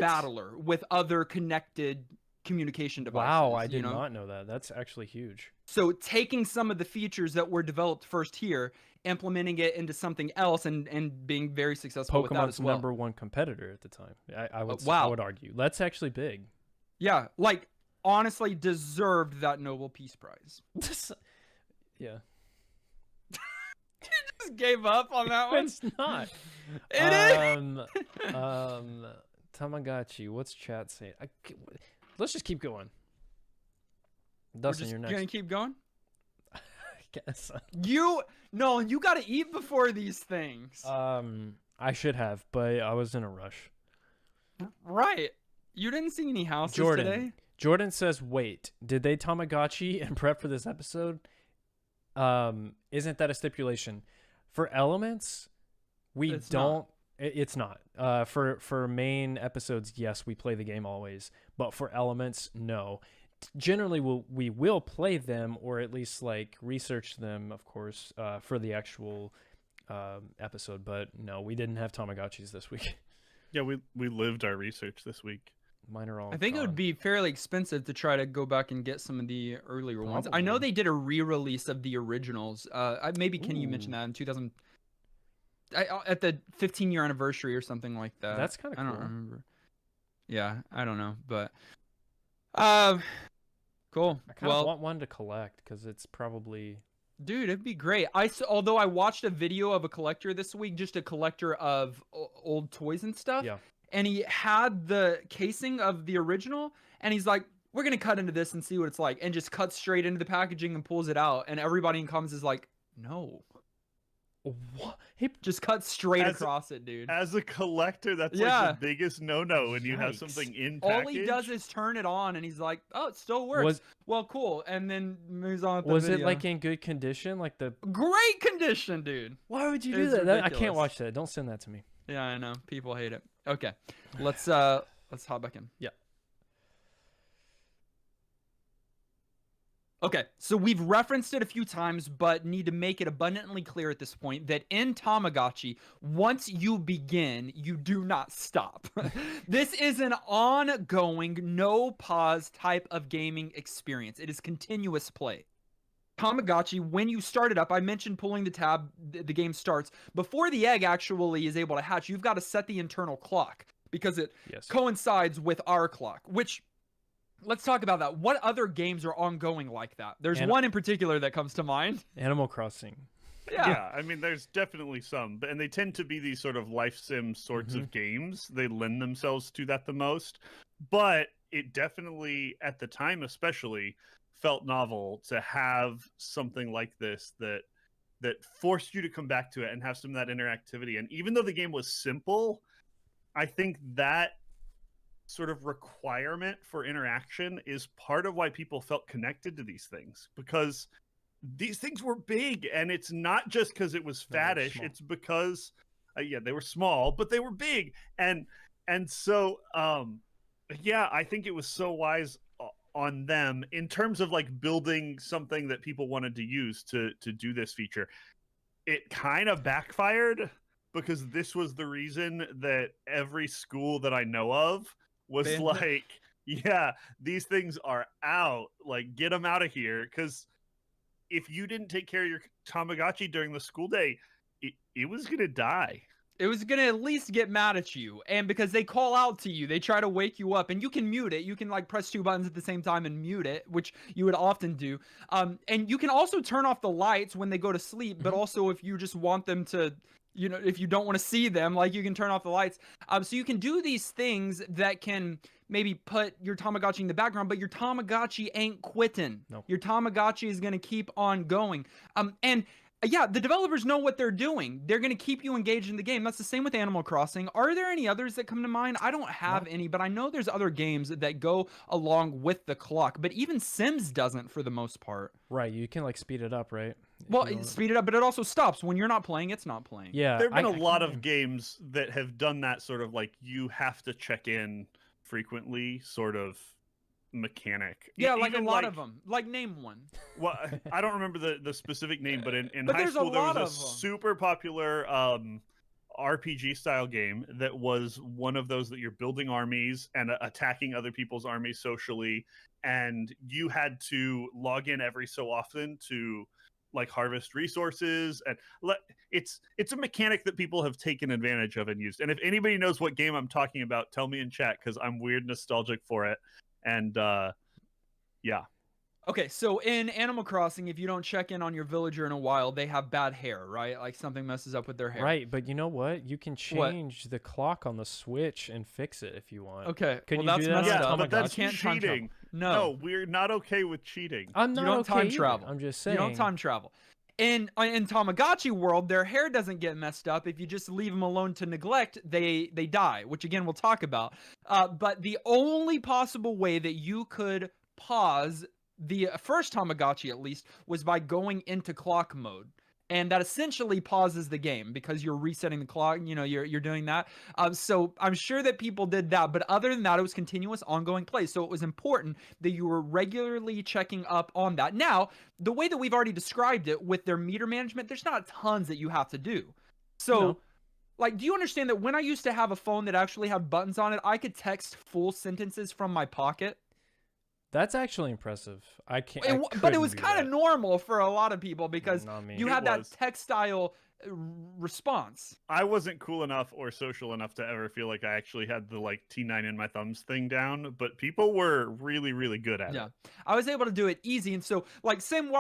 battler with other connected communication devices. Wow, I did not know that. That's actually huge. So taking some of the features that were developed first here, implementing it into something else, and being very successful with that as well. Pokemon's #1 competitor at the time. I would argue. That's actually big. Yeah, like honestly deserved that Nobel Peace Prize. Yeah. You just gave up on that one? It's not. It is. Tamagotchi. What's chat saying? Let's just keep going. Dustin, you're next. Gonna keep going? I guess. You gotta eat before these things. I should have, but I was in a rush. Right. You didn't see any houses today? Jordan says, wait, did they Tamagotchi and prep for this episode? Isn't that a stipulation? For elements, it's not. For main episodes, yes, we play the game always. But for elements, no. Generally, we will play them, or at least like research them, of course, for the actual episode. But no, we didn't have Tamagotchis this week. Yeah, we lived our research this week. Mine are all I think it would gone. be fairly expensive to try to go back and get some of the earlier ones. I know Probably. they did a re-release of the originals. Maybe Kenny, you mentioned Ooh. that in 2000 at the 15-year anniversary or something like that. That's kind of I cool. don't remember. Yeah, I don't know, but cool. I kind of want one to collect because it's probably. Dude, it'd be great. Although I watched a video of a collector this week, just a collector of old toys and stuff. Yeah. And he had the casing of the original, and he's like, "We're gonna cut into this and see what it's like," and just cuts straight into the packaging and pulls it out. And everybody in comments is like, "No." What? He Just cut straight across it, dude. As a collector, that's Yeah. like the biggest no-no when you have Yikes. something in All package. he does is turn it on, and he's like, "Oh, it still works." Was- Well, cool, and then moves on with the Was video. it like in good condition? Like the. Great condition, dude? Why would you It do was that? I can't ridiculous. watch that. Don't send that to me. Yeah, I know. People hate it. Okay, let's hop back in. Yeah. Okay, so we've referenced it a few times, but need to make it abundantly clear at this point that in Tamagotchi, once you begin, you do not stop. This is an ongoing, no pause type of gaming experience. It is continuous play. Tamagotchi, when you start it up, I mentioned pulling the tab, the game starts. Before the egg actually is able to hatch, you've got to set the internal clock because it Yes. coincides with our clock, which... Let's talk about that. What other games are ongoing like that? There's one in particular that comes to mind. Animal Crossing. Yeah, I mean, there's definitely some, and they tend to be these sort of life sim sorts of games. They lend themselves to that the most, but it definitely, at the time especially, felt novel to have something like this that forced you to come back to it and have some of that interactivity. And even though the game was simple, I think that sort of requirement for interaction is part of why people felt connected to these things, because these things were big, and it's not just because it was faddish. It's because they were small, but they were big, and so I think it was so wise on them in terms of like building something that people wanted to use to do this feature. It kind of backfired because this was the reason that every school that I know of was like, yeah, these things are out. Like, get them out of here. Because if you didn't take care of your Tamagotchi during the school day, it was going to die. It was going to at least get mad at you. And because they call out to you, they try to wake you up. And you can mute it. You can like press 2 buttons at the same time and mute it, which you would often do. And you can also turn off the lights when they go to sleep. But also if you just want them to... You know, if you don't want to see them, like you can turn off the lights. So you can do these things that can maybe put your Tamagotchi in the background, but your Tamagotchi ain't quitting. No. Your Tamagotchi is going to keep on going. And yeah, the developers know what they're doing. They're going to keep you engaged in the game. That's the same with Animal Crossing. Are there any others that come to mind? I don't have any, but I know there's other games that go along with the clock. But even Sims doesn't for the most part. Right, you can like speed it up, right? Well, speed it up, but it also stops. When you're not playing, it's not playing. Yeah. There have been a lot of games that have done that sort of like you have to check in frequently sort of mechanic. Yeah, like a lot of them. Like, name one. Well, I don't remember the specific name, but in But high there's a school there lot was a of 'em. super popular RPG style game that was one of those that you're building armies and attacking other people's armies socially, and you had to log in every so often to like harvest resources, and it's a mechanic that people have taken advantage of and used. And if anybody knows what game I'm talking about, tell me in chat, because I'm weird nostalgic for it. And yeah. Okay, so in Animal Crossing, if you don't check in on your villager in a while, they have bad hair, right? Like something messes up with their hair. Right, but you know what? You can change the clock on the Switch and fix it if you want. Okay, Can well, you that's do that messed on up. Yeah, but that's You can't time travel. cheating. No, we're not okay with cheating. I'm not you don't okay time either. travel. I'm just saying. You don't time travel. In Tamagotchi world, their hair doesn't get messed up. If you just leave them alone to neglect, they die, which again we'll talk about. But the only possible way that you could pause the first Tamagotchi, at least, was by going into clock mode. And that essentially pauses the game because you're resetting the clock, you know, you're doing that. So I'm sure that people did that, but other than that, it was continuous ongoing play. So it was important that you were regularly checking up on that. Now, the way that we've already described it with their meter management, there's not tons that you have to do. So, No. Like, do you understand that when I used to have a phone that actually had buttons on it, I could text full sentences from my pocket? That's actually impressive. I can't. But it was kind of normal for a lot of people because Not me. you It had that was. textile response. I wasn't cool enough or social enough to ever feel like I actually had the like T9 in my thumbs thing down, but people were really, really good at Yeah, it. I was able to do it easy, and so like same.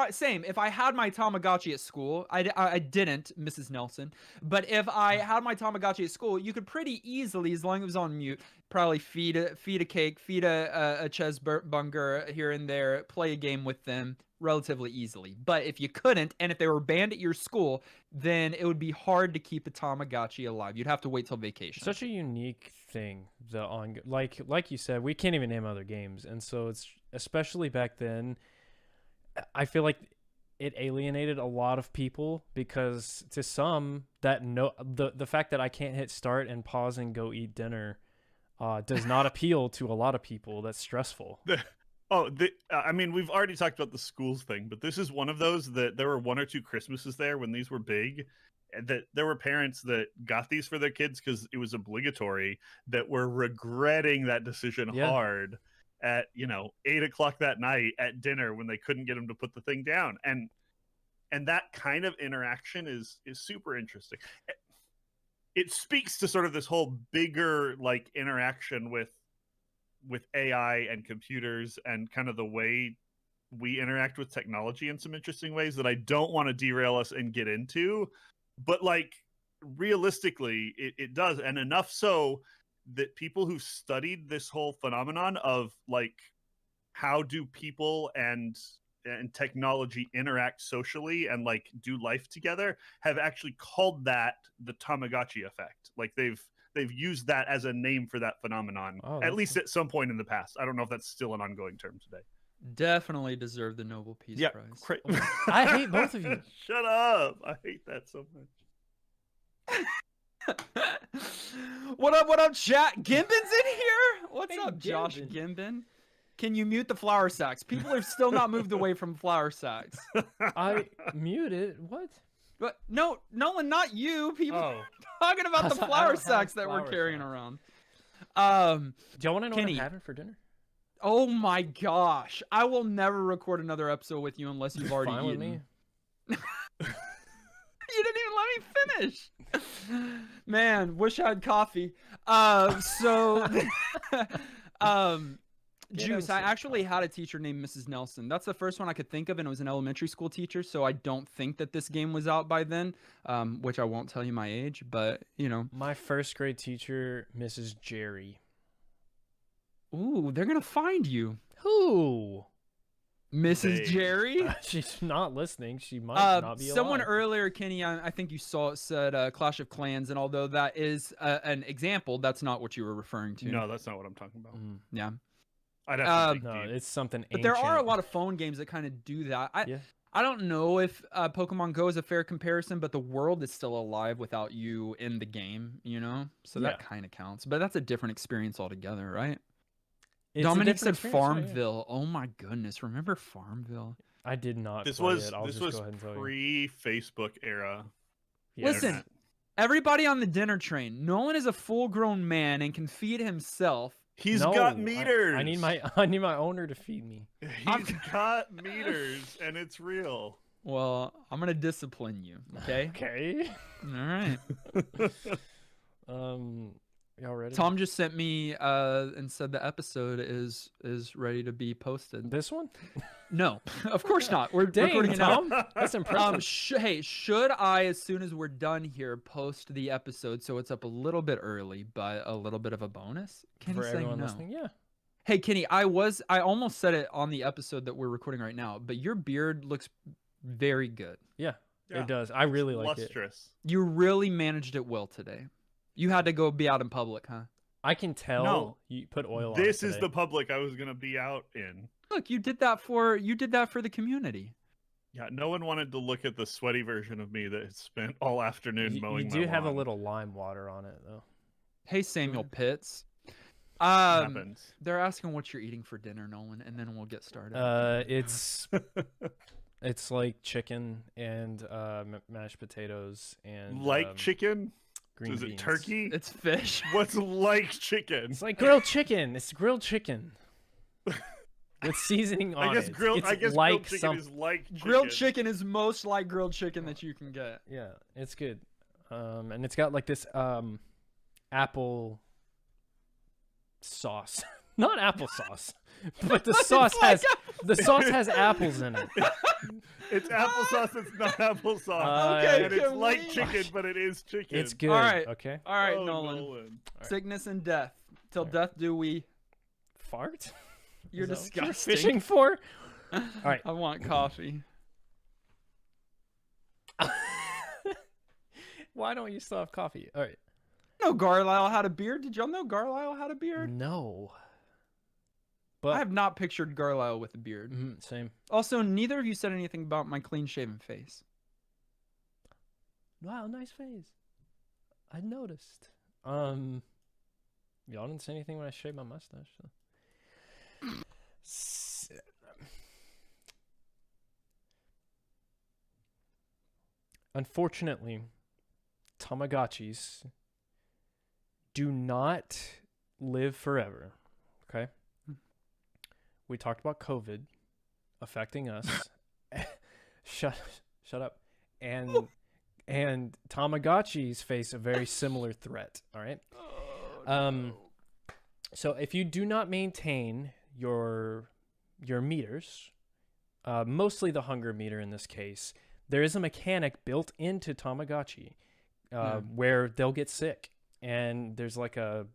If I had my Tamagotchi at school, I didn't, Mrs. Nelson. But if I had my Tamagotchi at school, you could pretty easily, as long as it was on mute, probably feed a cake, feed a cheeseburger here and there, play a game with them relatively easily. But if you couldn't, and if they were banned at your school, then it would be hard to keep the Tamagotchi alive. You'd have to wait till vacation. Such a unique thing. Like you said, we can't even name other games, and so it's especially back then. I feel like it alienated a lot of people because to some the fact that I can't hit start and pause and go eat dinner does not appeal to a lot of people. That's stressful. I mean, we've already talked about the schools thing, but this is one of those that there were 1 or 2 Christmases there when these were big, that there were parents that got these for their kids because it was obligatory that were regretting that decision hard at 8 o'clock that night at dinner when they couldn't get them to put the thing down, and that kind of interaction is super interesting. It speaks to sort of this whole bigger like interaction with AI and computers and kind of the way we interact with technology in some interesting ways that I don't want to derail us and get into. But like realistically, it does. And enough so that people who've studied this whole phenomenon of like how do people and technology interact socially and like do life together have actually called that the Tamagotchi effect. Like they've used that as a name for that phenomenon, at least at some point in the past. I don't know if that's still an ongoing term today. Definitely deserve the Nobel Peace Prize. I hate both of you. Shut up. I hate that so much. What up, chat? Gimbin's in here? What's Hey, up, Josh Gimbin. Gimbin? Can you mute the flour sacks? People have still not moved away from flour sacks. I muted. What? But no, Nolan, not you. People Oh. talking about the I flour don't have sacks that we're flour carrying sacks. around. Do y'all want to know Kenny, what I'm having for dinner? oh my gosh. I will never record another episode with you unless you've already Fine eaten. with me. You didn't even let me finish. Man, wish I had coffee. Juice, I actually had a teacher named Mrs. Nelson. That's the first one I could think of, and it was an elementary school teacher, so I don't think that this game was out by then, which I won't tell you my age, but, you know. My first grade teacher, Mrs. Jerry. Ooh, they're going to find you. Who? Mrs. Jerry? She's not listening. She might not be someone alive. earlier, Kenny, I think you saw it, said Clash of Clans, and although that is an example, that's not what you were referring to. No, that's not what I'm talking about. Yeah. I'd have to No, it's something But ancient. there are a lot of phone games that kind of do that. I don't know if Pokemon Go is a fair comparison, but the world is still alive without you in the game, So that kind of counts. But that's a different experience altogether, right? It's Dominic said right, Farmville. Oh my goodness. Remember Farmville? I did not This play was it. I'll this just was go ahead and tell you. pre-Facebook era. Yeah, Listen, internet. everybody on the dinner train. Nolan is a full-grown man and can feed himself. He's No, got meters. I need my owner to feed me. He's got meters, and it's real. Well, I'm gonna discipline you, okay? Okay. All right. Y'all ready? Tom just sent me and said the episode is ready to be posted. This one? No, of course not. We're Dang, recording it now. Tom. That's impressive. Should I, as soon as we're done here, post the episode so it's up a little bit early, but a little bit of a bonus? Kenny For saying everyone no. listening, yeah. Hey, Kenny, I almost said it on the episode that we're recording right now, but your beard looks very good. Yeah, Yeah, it does. I really like it. lustrous. You really managed it well today. You had to go be out in public, huh? I can tell No. you put oil on it This is today. the public I was gonna be out in. Look, you did that for the community. Yeah, no one wanted to look at the sweaty version of me that had spent all afternoon You mowing do my have a lawn. little lime water on it, though. Hey, Samuel Pitts. Happens. They're asking what you're eating for dinner, Nolan, and then we'll get started. It's like chicken and mashed potatoes and Like chicken? green Is beans. it turkey? It's fish. What's like chicken? It's like grilled chicken. It's grilled chicken with seasoning on I guess it. grilled. It's I guess like grilled chicken some. is like chicken. Grilled chicken is most like grilled chicken that you can get. Yeah, it's good. And it's got like this apple sauce. Not applesauce, but the sauce has apples in it. It's applesauce. It's not applesauce. Okay, and it's can like we- chicken, but it is chicken. It's good. All right. Okay. All right, Oh, Nolan. right. Sickness and death. Till All right. death do we. Fart? You're Is that what disgusting. you're fishing for? All right. I want coffee. Why don't you still have coffee? All right. No, Carlisle had a beard. Did y'all know Carlisle had a beard? No. But I have not pictured Carlisle with a beard. same. Also, neither of you said anything about my clean-shaven face. Wow, nice face. I noticed. Y'all didn't say anything when I shaved my mustache. So. Unfortunately, Tamagotchis do not live forever. Okay? We talked about COVID affecting us. Shut up. And Tamagotchis face a very similar threat, all right? So if you do not maintain your meters, mostly the hunger meter in this case, there is a mechanic built into Tamagotchi where they'll get sick. And there's like a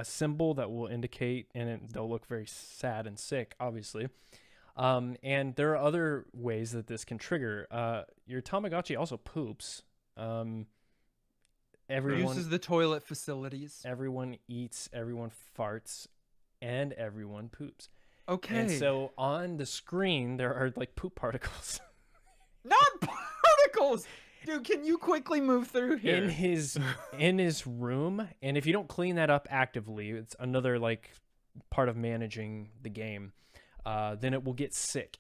symbol that will indicate, and they'll look very sad and sick, obviously. And there are other ways that this can trigger. Your Tamagotchi also poops. Uses the toilet facilities. Everyone eats, everyone farts, and everyone poops. Okay. And so on the screen, there are like poop particles. Not particles! Dude, can you quickly move through here? in his room, and if you don't clean that up actively, it's another like part of managing the game, then it will get sick.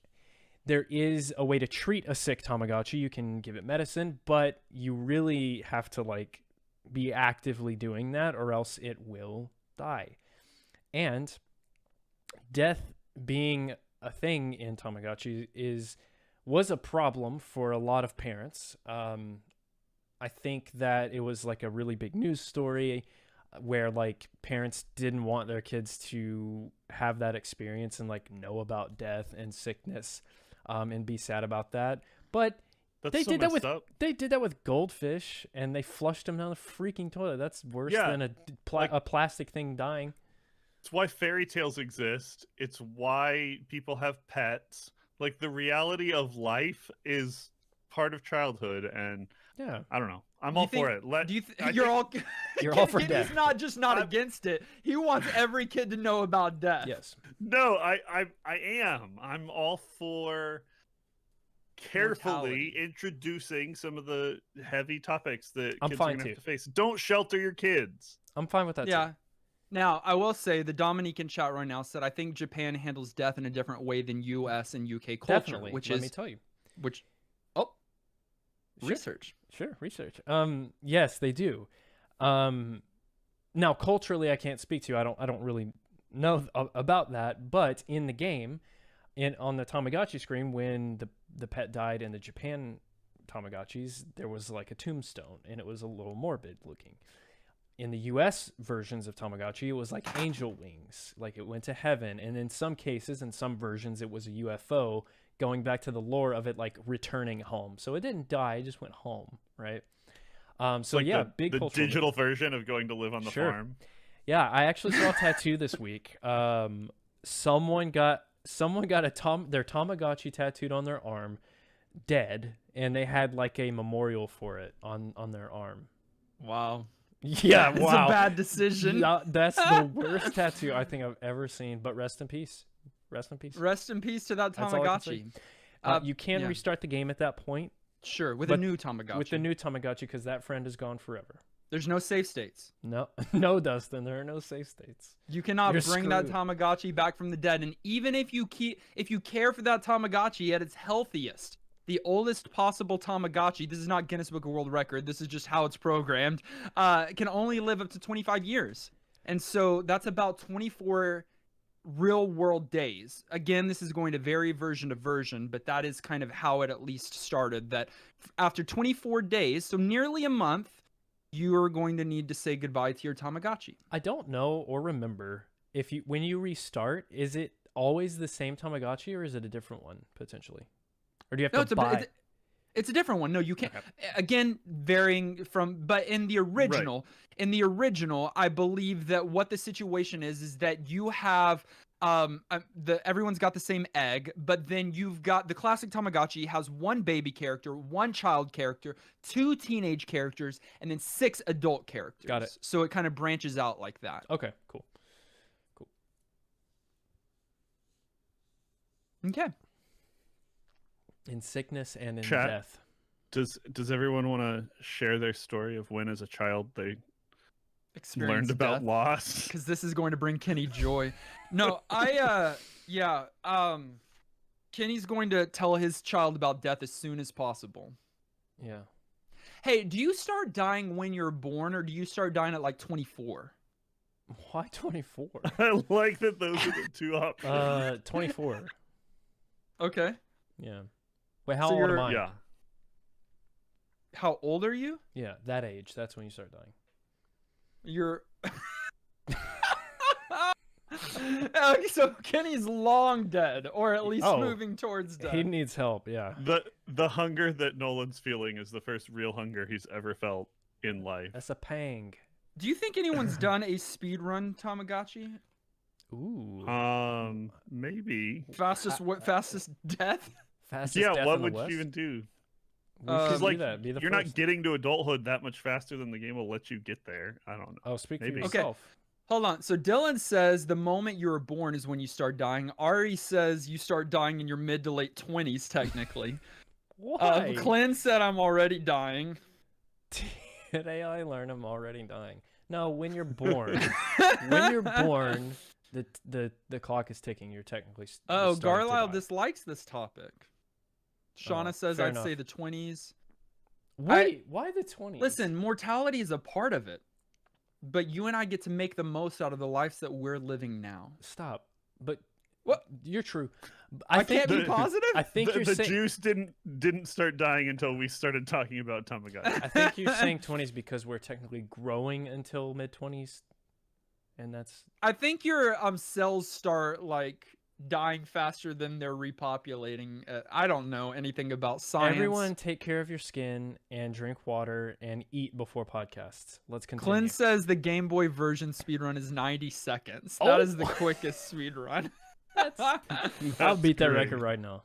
There is a way to treat a sick Tamagotchi. You can give it medicine, but you really have to like be actively doing that, or else it will die. And death being a thing in Tamagotchi was a problem for a lot of parents. I think that it was like a really big news story where like parents didn't want their kids to have that experience and like know about death and sickness, and be sad about that. But That's they so did that messed with up. they did that with goldfish, and they flushed them down the freaking toilet. That's worse Yeah, than a plastic thing dying. It's why fairy tales exist. It's why people have pets. Like the reality of life is part of childhood, and Yeah. I don't know. I'm You all think- for it. Let Do you I you're think- all You're all for He's death. not just not I'm- against it. He wants every kid to know about death. Yes. No, I am. I'm all for carefully Mortality. introducing some of the heavy topics that I'm kids fine are gonna too. have to face. Don't shelter your kids. I'm fine with that. Yeah. Too. Now, I will say the Dominican chat right now said I think Japan handles death in a different way than US and UK culture, Definitely. which Let is me tell you. oh, Sure. research. Sure, research. Yes, they do. Now culturally, I can't speak to. I don't really know about that. But in the game, on the Tamagotchi screen, when the pet died in the Japan Tamagotchis, there was like a tombstone, and it was a little morbid looking. In the U.S. versions of Tamagotchi, it was like angel wings, like it went to heaven. And in some cases, in some versions, it was a UFO, going back to the lore of it, like returning home. So it didn't die; it just went home, right? So Like yeah, the, big the cultural digital version of going to live on the Sure. farm. Yeah, I actually saw a tattoo this week. Someone got their Tamagotchi tattooed on their arm, dead, and they had like a memorial for it on their arm. Wow. Yeah, It's wow. a bad decision. That's the worst tattoo I think I've ever seen. But rest in peace. Rest in peace. Rest in peace to that That's all I can say. Tamagotchi. You can yeah. restart the game at that point Sure, with but a new Tamagotchi. with the new Tamagotchi because that friend is gone forever. There's no save states. No, no, Dustin. There are no safe states. You cannot You're bring that screwed. Tamagotchi back from the dead. And even if you care for that Tamagotchi at its healthiest, the oldest possible Tamagotchi, this is not Guinness Book of World Record, this is just how it's programmed, can only live up to 25 years. And so that's about 24 real world days. Again, this is going to vary version to version, but that is kind of how it at least started, that after 24 days, so nearly a month, you're going to need to say goodbye to your Tamagotchi. I don't know or remember if when you restart, is it always the same Tamagotchi or is it a different one potentially? Or do you have to buy? It's a different one. No, you can't. Okay. Again, varying from, but in the original, I believe that what the situation is that you have everyone's got the same egg, but then you've got the classic Tamagotchi has one baby character, one child character, 2 teenage characters, and then 6 adult characters. Got it. So it kind of branches out like that. Okay, cool. Okay. In sickness and in Chat. death. Does everyone want to share their story of when, as a child, they learned about loss? Because this is going to bring Kenny joy. No, Kenny's going to tell his child about death as soon as possible. Yeah. Hey, do you start dying when you're born, or do you start dying at like 24? Why 24? I like that those are the 2 options. 24. Okay. Yeah. Wait, how So old am I? Yeah. How old are you? Yeah, that age. That's when you start dying. You're. So Kenny's long dead, or at least moving towards death. He needs help. Yeah. The hunger that Nolan's feeling is the first real hunger he's ever felt in life. That's a pang. Do you think anyone's done a speed run Tamagotchi? Ooh. Maybe. Fastest death? Fastest Yeah, death what in the would West? you even do? Because Like, be the you're first. not getting to adulthood that much faster than the game will let you get there. I don't know. Oh, speak for Maybe. yourself. Hold on. So Dylan says the moment you were born is when you start dying. Ari says you start dying in your mid to late 20s, technically. Why? Clint said I'm already dying. Today I learned I'm already dying. No, when you're born. The clock is ticking. You're technically Oh, starting to Garlisle die. dislikes this topic. Shauna says fair I'd enough. say the 20s. Wait, why the 20s? Listen, mortality is a part of it. But you and I get to make the most out of the lives that we're living now. Stop. But what? You're true. I can't be positive? I think the you're saying juice didn't start dying until we started talking about Tamagotchi. I think you're saying 20s because we're technically growing until mid 20s, and that's. I think your cells start like dying faster than they're repopulating. I don't know anything about science. Everyone, take care of your skin and drink water and eat before podcasts. Let's continue. Clint says the Game Boy version speedrun is 90 seconds. That is the quickest speedrun. I'll beat that great. record right now.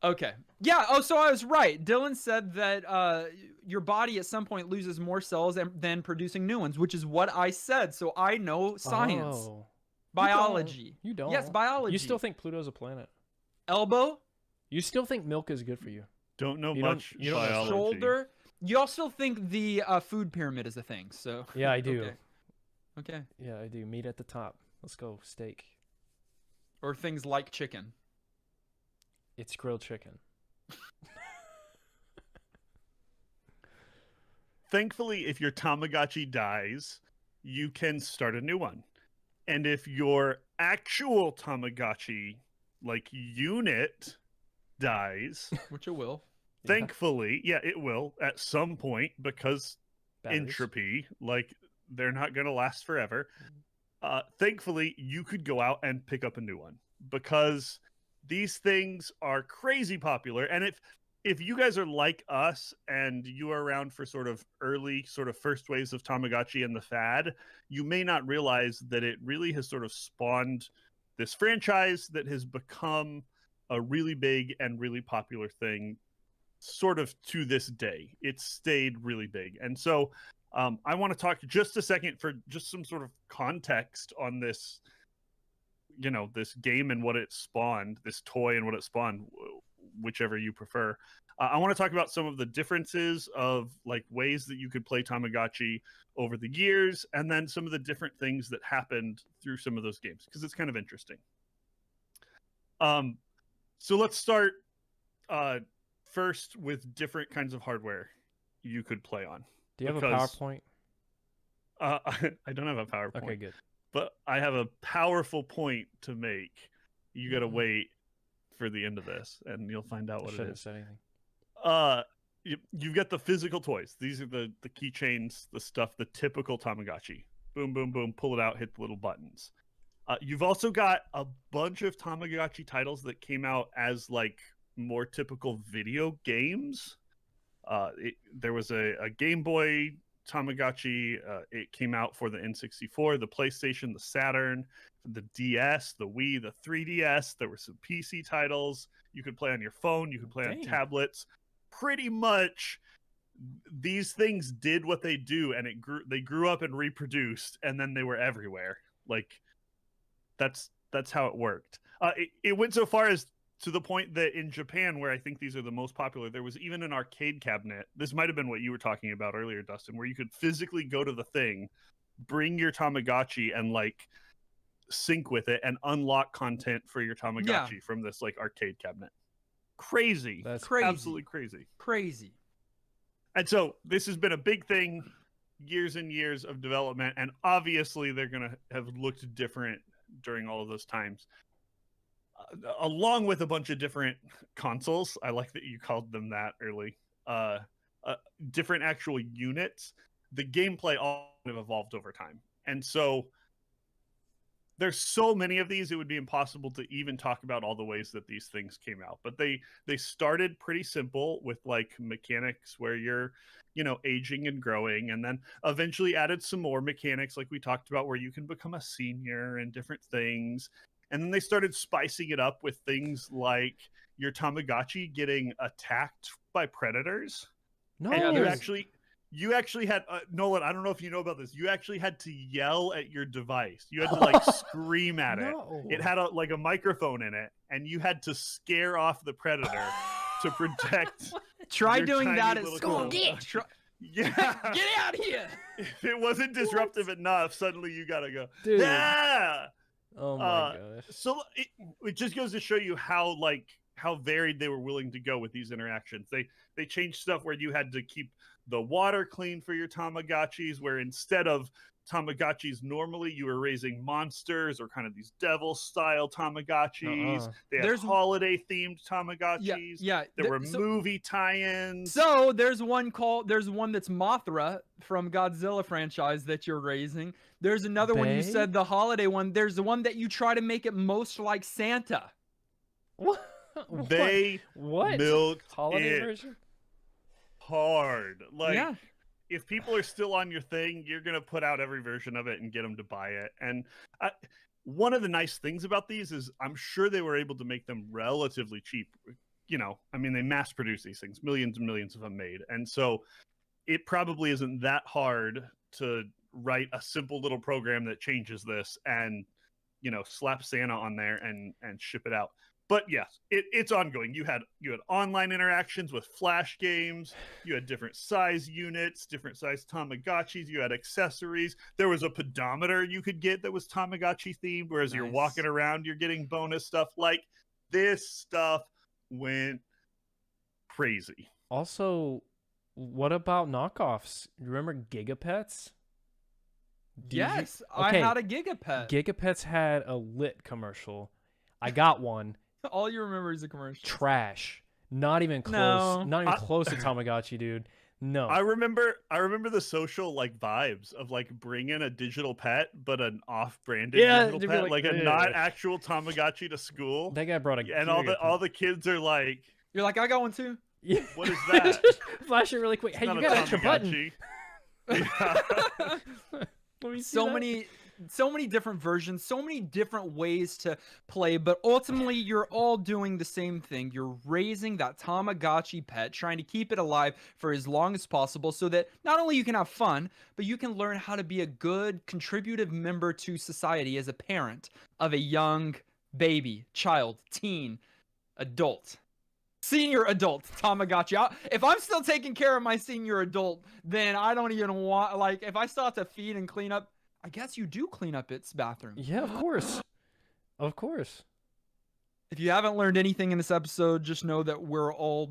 Okay. Yeah. Oh, so I was right. Dylan said that your body at some point loses more cells than producing new ones, which is what I said. So I know science. Oh. Biology. You don't. Yes, biology. You still think Pluto's a planet. Elbow? You still think milk is good for you. Don't know You much don't know biology. Shoulder? You also think the food pyramid is a thing, so... Yeah, I do. Okay. Yeah, I do. Meat at the top. Let's go. Steak. Or things like chicken. It's grilled chicken. Thankfully, if your Tamagotchi dies, you can start a new one. And if your actual Tamagotchi, like unit, dies, Which it will. thankfully, yeah, it will at some point because Batteries. entropy, like they're not going to last forever. Thankfully, you could go out and pick up a new one because these things are crazy popular. And if you guys are like us and you are around for sort of early, sort of first waves of Tamagotchi and the fad, you may not realize that it really has sort of spawned this franchise that has become a really big and really popular thing sort of to this day. It's stayed really big. And so I want to talk just a second for just some sort of context on this, you know, this game and what it spawned, this toy and what it spawned, whichever you prefer. I want to talk about some of the differences of like ways that you could play Tamagotchi over the years, and then some of the different things that happened through some of those games, because it's kind of interesting. So let's start first with different kinds of hardware you could play on. Do you have a Because, PowerPoint? I don't have a PowerPoint. Okay, good. But I have a powerful point to make. You gotta wait for the end of this, and you'll find out I what it shouldn't is. have said anything. You've got the physical toys. These are the keychains, the stuff, the typical Tamagotchi. Boom, boom, boom. Pull it out, hit the little buttons. You've also got a bunch of Tamagotchi titles that came out as like more typical video games. There was a Game Boy Tamagotchi. It came out for the N64, the PlayStation, the Saturn, the DS, the Wii, the 3DS. There were some PC titles. You could play on your phone. You could play on tablets. Pretty much, these things did what they do, and they grew up and reproduced, and then they were everywhere. Like, that's how it worked. It went so far as to the point that in Japan, where I think these are the most popular, there was even an arcade cabinet. This might have been what you were talking about earlier, Dustin, where you could physically go to the thing, bring your Tamagotchi, and like sync with it and unlock content for your Tamagotchi from this like arcade cabinet. Crazy. That's crazy. Absolutely crazy. Crazy. And so this has been a big thing, years and years of development, and obviously they're going to have looked different during all of those times. Along with a bunch of different consoles. I like that you called them that early. Different actual units. The gameplay all have evolved over time. And so there's so many of these, it would be impossible to even talk about all the ways that these things came out. But they started pretty simple with like mechanics where you're, aging and growing, and then eventually added some more mechanics like we talked about where you can become a senior and different things. And then they started spicing it up with things like your Tamagotchi getting attacked by predators. No, And you actually had Nolan, I don't know if you know about this. You actually had to yell at your device. You had to like scream at it. It had a microphone in it, and you had to scare off the predator to protect. Try your doing tiny that at little school. Tamagotchi. Yeah. Get out of here. If it wasn't disruptive enough, suddenly you gotta go. Dude. Yeah. Oh my gosh. So it just goes to show you how varied they were willing to go with these interactions. They changed stuff where you had to keep the water clean for your Tamagotchis, where instead of Tamagotchis normally you were raising monsters or kind of these devil style Tamagotchis. They had holiday themed Tamagotchis. Yeah. There were movie tie-ins. So there's one that's Mothra from Godzilla franchise that you're raising. There's another one, you said the holiday one. There's the one that you try to make it most like Santa. What? What? Milked holiday it version? Hard. If people are still on your thing, you're going to put out every version of it and get them to buy it. And one of the nice things about these is I'm sure they were able to make them relatively cheap. They mass produce these things, millions and millions of them made. And so it probably isn't that hard to write a simple little program that changes this and, slap Santa on there and ship it out. But yes, it's ongoing. You had online interactions with flash games. You had different size units, different size Tamagotchis. You had accessories. There was a pedometer you could get that was Tamagotchi themed. Whereas you're walking around, you're getting bonus stuff. Like, this stuff went crazy. Also, what about knockoffs? Remember Gigapets? Yes, I had a Gigapet. Gigapets had a lit commercial. I got one. All you remember is the commercial. Trash. Not even close. No. Not even close to Tamagotchi, dude. No. I remember the social vibes of bringing a digital pet, but an off-branded digital pet, like a not actual Tamagotchi to school. That guy brought and all the kids are like, you're like, I got one too. Yeah. What is that? Flash it really quick. Hey, you got an extra button. So many different versions, so many different ways to play, but ultimately you're all doing the same thing. You're raising that Tamagotchi pet, trying to keep it alive for as long as possible so that not only you can have fun, but you can learn how to be a good contributive member to society as a parent of a young baby, child, teen, adult. Senior adult Tamagotchi. If I'm still taking care of my senior adult, then I don't even want, if I still have to feed and clean up, I guess you do clean up its bathroom. Yeah, of course. Of course. If you haven't learned anything in this episode, just know that we're all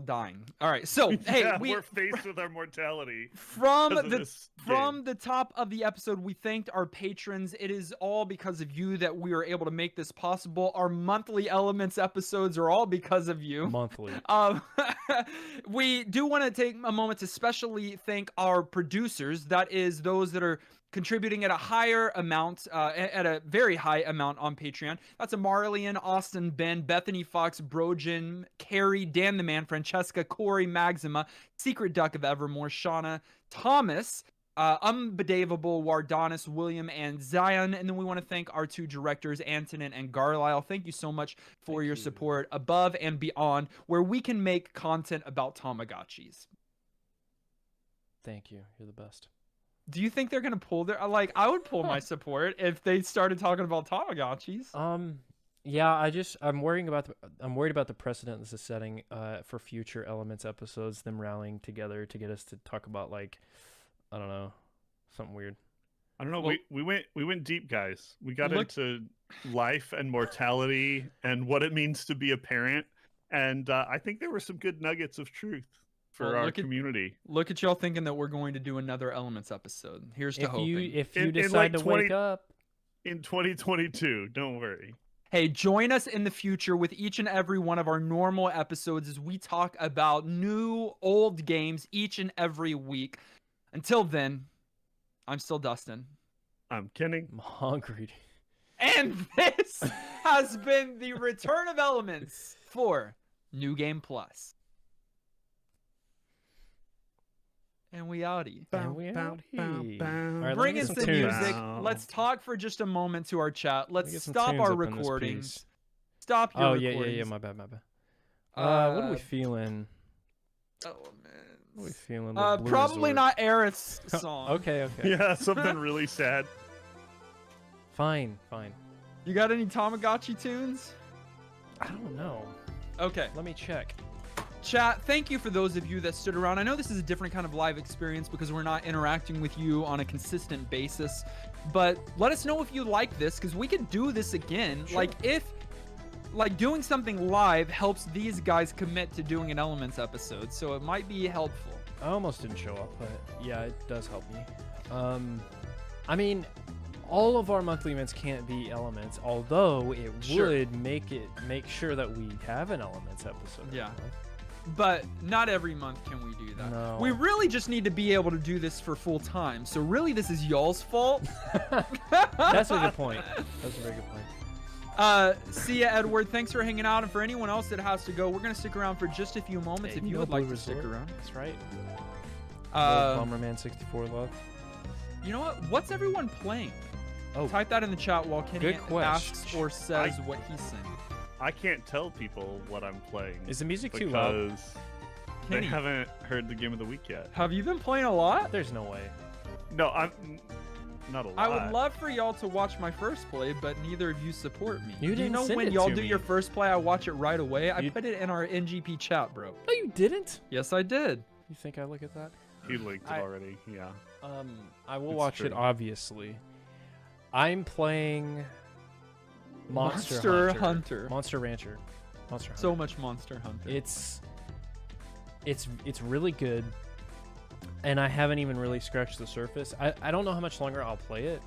dying. All right, so hey, Yeah, we're faced with our mortality from because of the this from game. the top of the episode, we thanked our patrons. It is all because of you that we are able to make this possible. Our monthly Elements episodes are all because of you. Monthly. We do want to take a moment to specially thank our producers. That is those that are contributing at a higher amount, at a very high amount on Patreon. That's Amarlian, Austin, Ben, Bethany Fox, Brojan, Carrie, Dan the Man, Francesca, Corey, Maxima, Secret Duck of Evermore, Shauna, Thomas, Unbedavable, Wardonis, William, and Zion. And then we want to thank our two directors, Antonin and Garlisle. Thank you so much for your support above and beyond, where we can make content about Tamagotchis. Thank you. You're the best. Do you think they're gonna pull their I would pull my support if they started talking about Tamagotchis. Yeah, I'm worried about the precedent this is setting for future Elements episodes, them rallying together to get us to talk about like, I don't know, something weird. I don't know. Well, we went deep, guys. We got into life and mortality and what it means to be a parent, and I think there were some good nuggets of truth for our community. Look at y'all thinking that we're going to do another Elements episode. Here's to hoping. If you decide to wake up in 2022, don't worry. Hey, join us in the future with each and every one of our normal episodes as we talk about new, old games each and every week. Until then, I'm still Dustin. I'm Kenny. I'm hungry. And this has been the Return of Elements for New Game Plus. And we outie. Bring us the music. Let's talk for just a moment to our chat. Let's stop our recordings. Stop your recordings. Yeah. My bad. What are we feeling? Oh man. What are we feeling? Probably not Aerith's song. Okay. Yeah, something really sad. Fine. You got any Tamagotchi tunes? I don't know. Okay. Let me check. Chat, thank you for those of you that stood around. I know this is a different kind of live experience because we're not interacting with you on a consistent basis, but let us know if you like this because we could do this again. Sure. Like doing something live helps these guys commit to doing an Elements episode, so it might be helpful. I almost didn't show up, but yeah, it does help me. I mean, all of our monthly events can't be Elements, although it would make sure that we have an Elements episode. Yeah. But not every month can we do that. No. We really just need to be able to do this for full time. So really, this is y'all's fault. That's a good point. That's a very good point. See ya, Edward. Thanks for hanging out. And for anyone else that has to go, we're going to stick around for just a few moments if you would like to stick around. That's right. Bomberman 64 love. You know what? What's everyone playing? Oh, Type that in the chat while Kenny Good asks or says what he's saying. I can't tell people what I'm playing. is the music too loud? Because they haven't heard the game of the week yet. Have you been playing a lot? There's no way. No, I'm not a lot. I would love for y'all to watch my first play, but neither of you support me. You didn't know send when it y'all to do me. your first play, I watch it right away. I put it in our NGP chat, bro. No, you didn't. Yes, I did. You think I look at that? He linked it already. Yeah. I will It's watch true. it, obviously. I'm playing Monster Hunter. Monster Rancher. Monster Hunter. So much Monster Hunter. It's really good, and I haven't even really scratched the surface. I don't know how much longer I'll play it,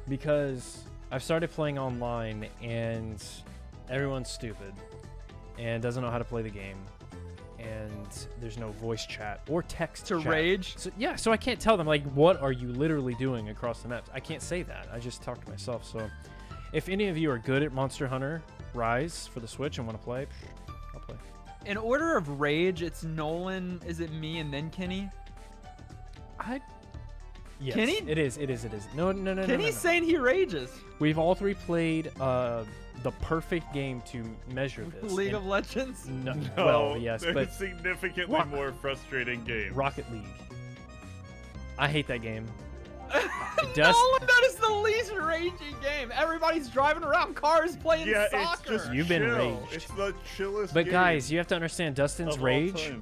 because I've started playing online and everyone's stupid and doesn't know how to play the game, and there's no voice chat or text to chat. rage. So I can't tell them like what are you literally doing across the maps. I can't say that. I just talk to myself. So if any of you are good at Monster Hunter Rise for the Switch and want to play, I'll play. In order of rage, it's Nolan. Is it me and then Kenny? Yes, Kenny? It is. No. Kenny's saying he rages. We've all three played the perfect game to measure this. League of Legends. No, No, well, yes, there's but significantly more frustrating games. Rocket League. I hate that game. Nolan, that is the least raging game. Everybody's driving around cars playing soccer. It's just You've been chill. raged. It's the chillest But game guys, you have to understand, Dustin's of all rage time.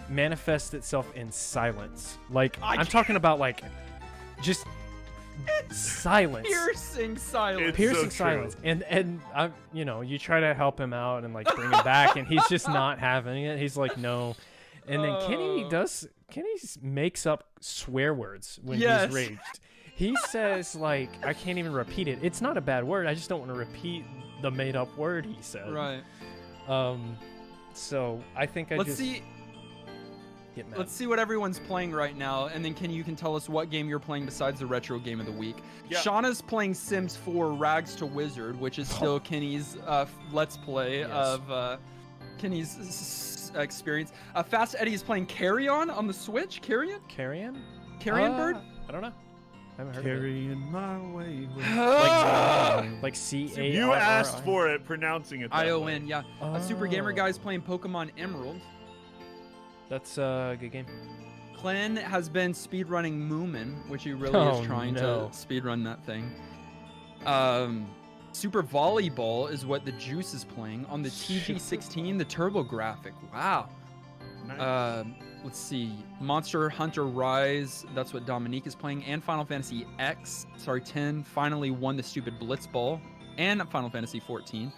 manifests itself in silence. Like I I'm talking about like just silence. Piercing silence. It's Piercing so true. silence. And you know, you try to help him out and like bring him back, and he's just not having it. He's like, no. And then Kenny makes up swear words when he's raged. He says like, I can't even repeat it. It's not a bad word. I just don't want to repeat the made up word he said. Right. So I think Let's see get mad. Let's see what everyone's playing right now, and then you can tell us what game you're playing besides the retro game of the week. Yeah. Shauna's playing Sims 4 Rags to Wizard, which is still Kenny's let's play of Kenny's experience. Fast Eddie is playing Carrion on the Switch. Carrion Bird? I don't know. I haven't heard Carrying my way. of it. Like C-A-R-R-I. You asked for it, pronouncing it that way. I-O-N, yeah. Super Gamer Guy's playing Pokemon Emerald. That's a good game. Glenn has been speedrunning Moomin, which he really is trying to speedrun that thing. Super Volleyball is what the Juice is playing on the TG16, the TurboGrafx. Wow. Nice. Let's see. Monster Hunter Rise, that's what Dominique is playing, and Final Fantasy X, 10, finally won the stupid Blitzball, and Final Fantasy 14.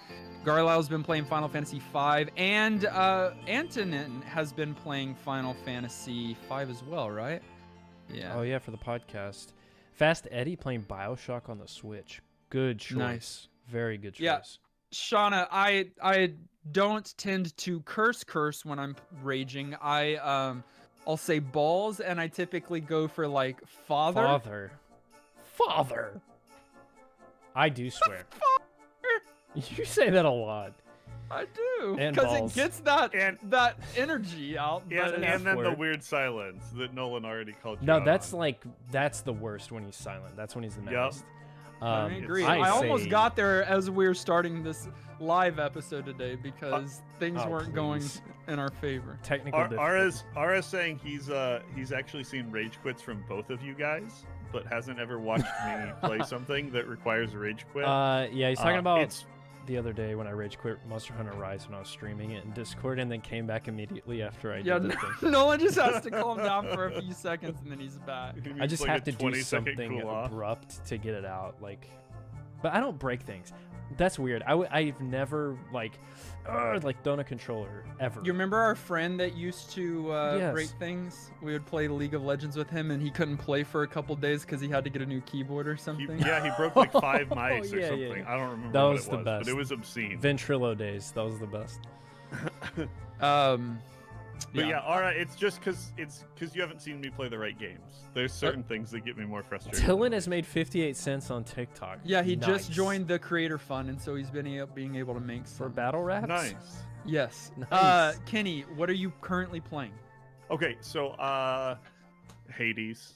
Garlyle's been playing Final Fantasy 5, and Antonin has been playing Final Fantasy 5 as well, right? Yeah. Oh yeah, for the podcast. Fast Eddie playing BioShock on the Switch. Good choice. Nice. Very good choice. Yeah. Shauna, I don't tend to curse when I'm raging. I'll say balls, and I typically go for like father. Father. I do swear. You say that a lot. I do, And because balls. it gets that energy out. Yeah, but and then the word. weird silence that Nolan already called you No, out that's on. like the worst when he's silent. That's when he's the Yep. maddest. I agree. I I almost say- got there as we were starting this live episode today because things weren't going please. in our favor. Technical Ara's saying he's actually seen rage quits from both of you guys, but hasn't ever watched me play something that requires a rage quit. Yeah, he's talking about it's the other day when I rage quit Monster Hunter Rise when I was streaming it in Discord, and then came back immediately after I Yeah, did the thing. Nolan just has to calm down for a few seconds and then he's back. I just like have a to do 20-second something cool off. abrupt to get it out, like. But I don't break things. That's weird. I've never like thrown a controller ever. You remember our friend that used to Yes. break things? We would play League of Legends with him, and he couldn't play for a couple days because he had to get a new keyboard or He something. he broke like 5 mics or Yeah, something. yeah. I don't remember That what was it the was, best. but it was obscene. Ventrilo days. That was the best. But yeah, Ara, it's just because you haven't seen me play the right games. There's certain things that get me more frustrated. Dylan has made 58 cents on TikTok. Yeah, he just Nice. joined the creator fund, and so he's been being able to make for some. battle raps. Nice. Yes. Nice. Kenny, what are you currently playing? Okay, so Hades.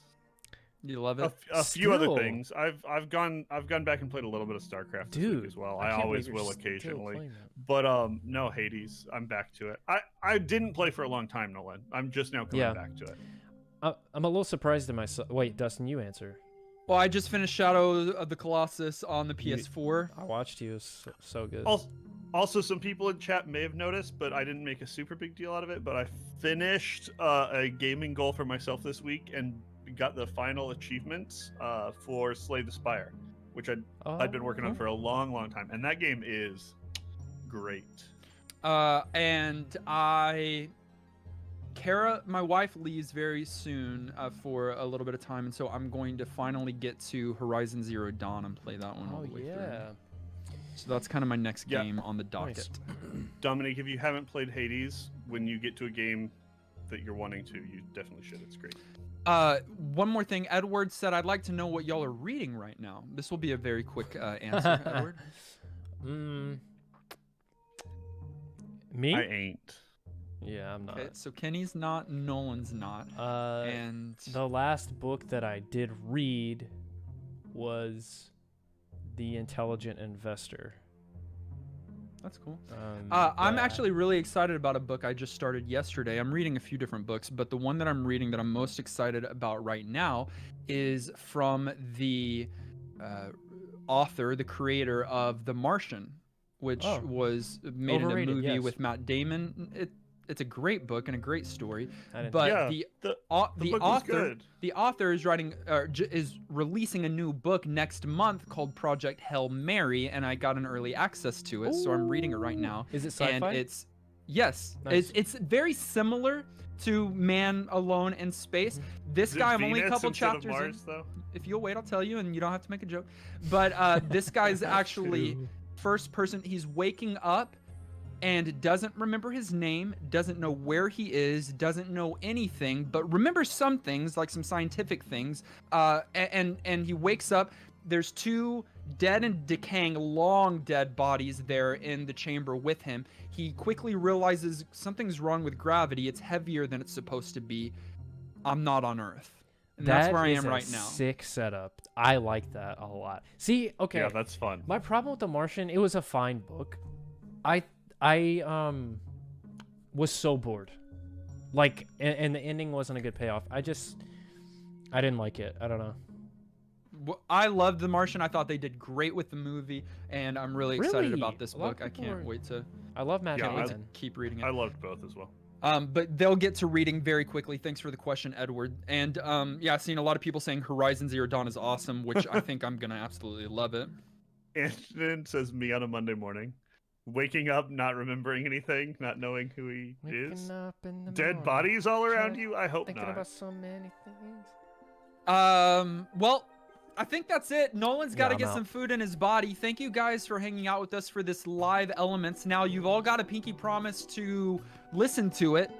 You love A, it? a few other Still. things. I've gone back and played a little bit of StarCraft this Dude, week as well. I I can't always believe you're will still occasionally. playing that. But no, Hades. I'm back to it. I didn't play for a long time, Nolan. I'm just now coming Yeah. back to it. I'm a little surprised in myself. Wait, Dustin, you answer. Well, I just finished Shadow of the Colossus on the PS4. I watched you. It was so good. Also, some people in chat may have noticed, but I didn't make a super big deal out of it. But I finished a gaming goal for myself this week and got the final achievements for Slay the Spire, which I'd been working on for a long, long time. And that game is great. And Kara, my wife, leaves very soon for a little bit of time, and so I'm going to finally get to Horizon Zero Dawn and play that one all Oh the way yeah. through. So that's kind of my next Yeah. game on the docket. Dominic, if you haven't played Hades, when you get to a game that you're wanting to, you definitely should. It's great. One more thing. Edward said, I'd like to know what y'all are reading right now. This will be a very quick answer, Edward. Me? I ain't. Yeah, I'm not. Okay, so Kenny's not, Nolan's not. And The last book that I did read was The Intelligent Investor. that's cool. but- I'm actually really excited about a book I just started yesterday. I'm reading a few different books, but the one that I'm reading that I'm most excited about right now is from the author, the creator of The Martian, which Oh. was made into a Overrated, movie yes. with Matt Damon. it's a great book and a great story. I didn't But Yeah, the the the book was author good. the author is writing is releasing a new book next month called Project Hail Mary, and I got an early access to it, so I'm reading it right now. Is it And sci-fi? it's yes, Nice. it's very similar to Man Alone in Space. This Is it guy, I'm only a Venus couple instead of chapters in. Mars, though? If you'll wait, I'll tell you, and you don't have to make a joke. But this guy's actually first person. He's waking up and doesn't remember his name, doesn't know where he is, doesn't know anything, but remembers some things, like some scientific things. And he wakes up. There's two dead and decaying, long dead bodies there in the chamber with him. He quickly realizes something's wrong with gravity. It's heavier than it's supposed to be. I'm not on Earth. And that's where I am right now. Sick setup. I like that a lot. See, okay. Yeah, that's fun. My problem with The Martian, it was a fine book. I was so bored. Like, and the ending wasn't a good payoff. I didn't like it. I don't know. I loved The Martian. I thought they did great with the movie, and I'm really excited Really? about this A lot of book. I people can't are- wait to I love Matt Yeah, Damon. keep reading it. I loved both as well. But they'll get to reading very quickly. Thanks for the question, Edward. And yeah, I've seen a lot of people saying Horizon Zero Dawn is awesome, which I think I'm gonna absolutely love it. And then says me on a Monday morning, waking up, not remembering anything, not knowing who he is. Waking up in the Dead morning, bodies all around trying- you? I hope thinking not. about so many things. Well, I think that's it. Nolan's got to I'm get out. some food in his body. Thank you guys for hanging out with us for this live Elements. Now, you've all got a pinky promise to listen to it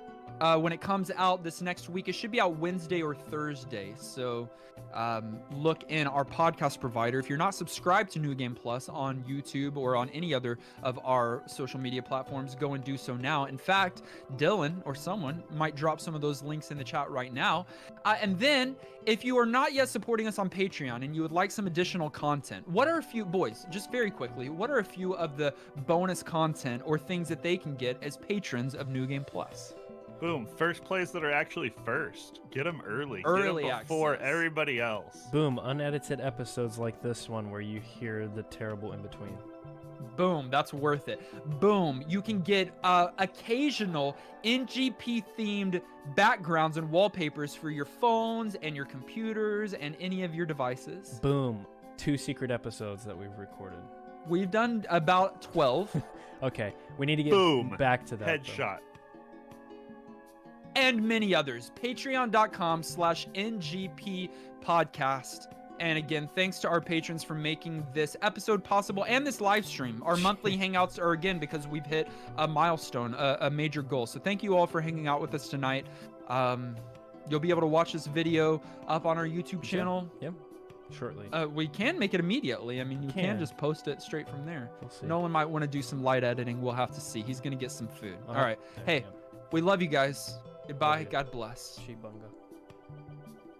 when it comes out this next week. It should be out Wednesday or Thursday. So look in our podcast provider. If you're not subscribed to New Game Plus on YouTube or on any other of our social media platforms, go and do so now. In fact, Dylan or someone might drop some of those links in the chat right now. And then, if you are not yet supporting us on Patreon and you would like some additional content, what are a few, boys, just very quickly, what are a few of the bonus content or things that they can get as patrons of New Game Plus? Boom. First plays that are actually first. Get them early. Early Get 'em before access. everybody else. Boom, unedited episodes like this one where you hear the terrible in between. Boom, that's worth it. Boom, you can get occasional NGP themed backgrounds and wallpapers for your phones and your computers and any of your devices. Boom, 2 secret episodes that we've recorded. We've done about 12. Okay, we need to get Boom. back to that. though. Headshot. And many others. Patreon.com/NGP podcast. And again, thanks to our patrons for making this episode possible and this live stream. Our monthly hangouts are again because we've hit a milestone, a major goal. So thank you all for hanging out with us tonight. You'll be able to watch this video up on our YouTube channel. Yep, shortly. We can make it immediately. I mean, you can Can. just post it straight from there. We'll see. Nolan might want to do some light editing. We'll have to see. He's going to get some food. Uh-huh. All right. Yeah, Hey, yeah. we love you guys. Goodbye. you. God bless. Shibunga.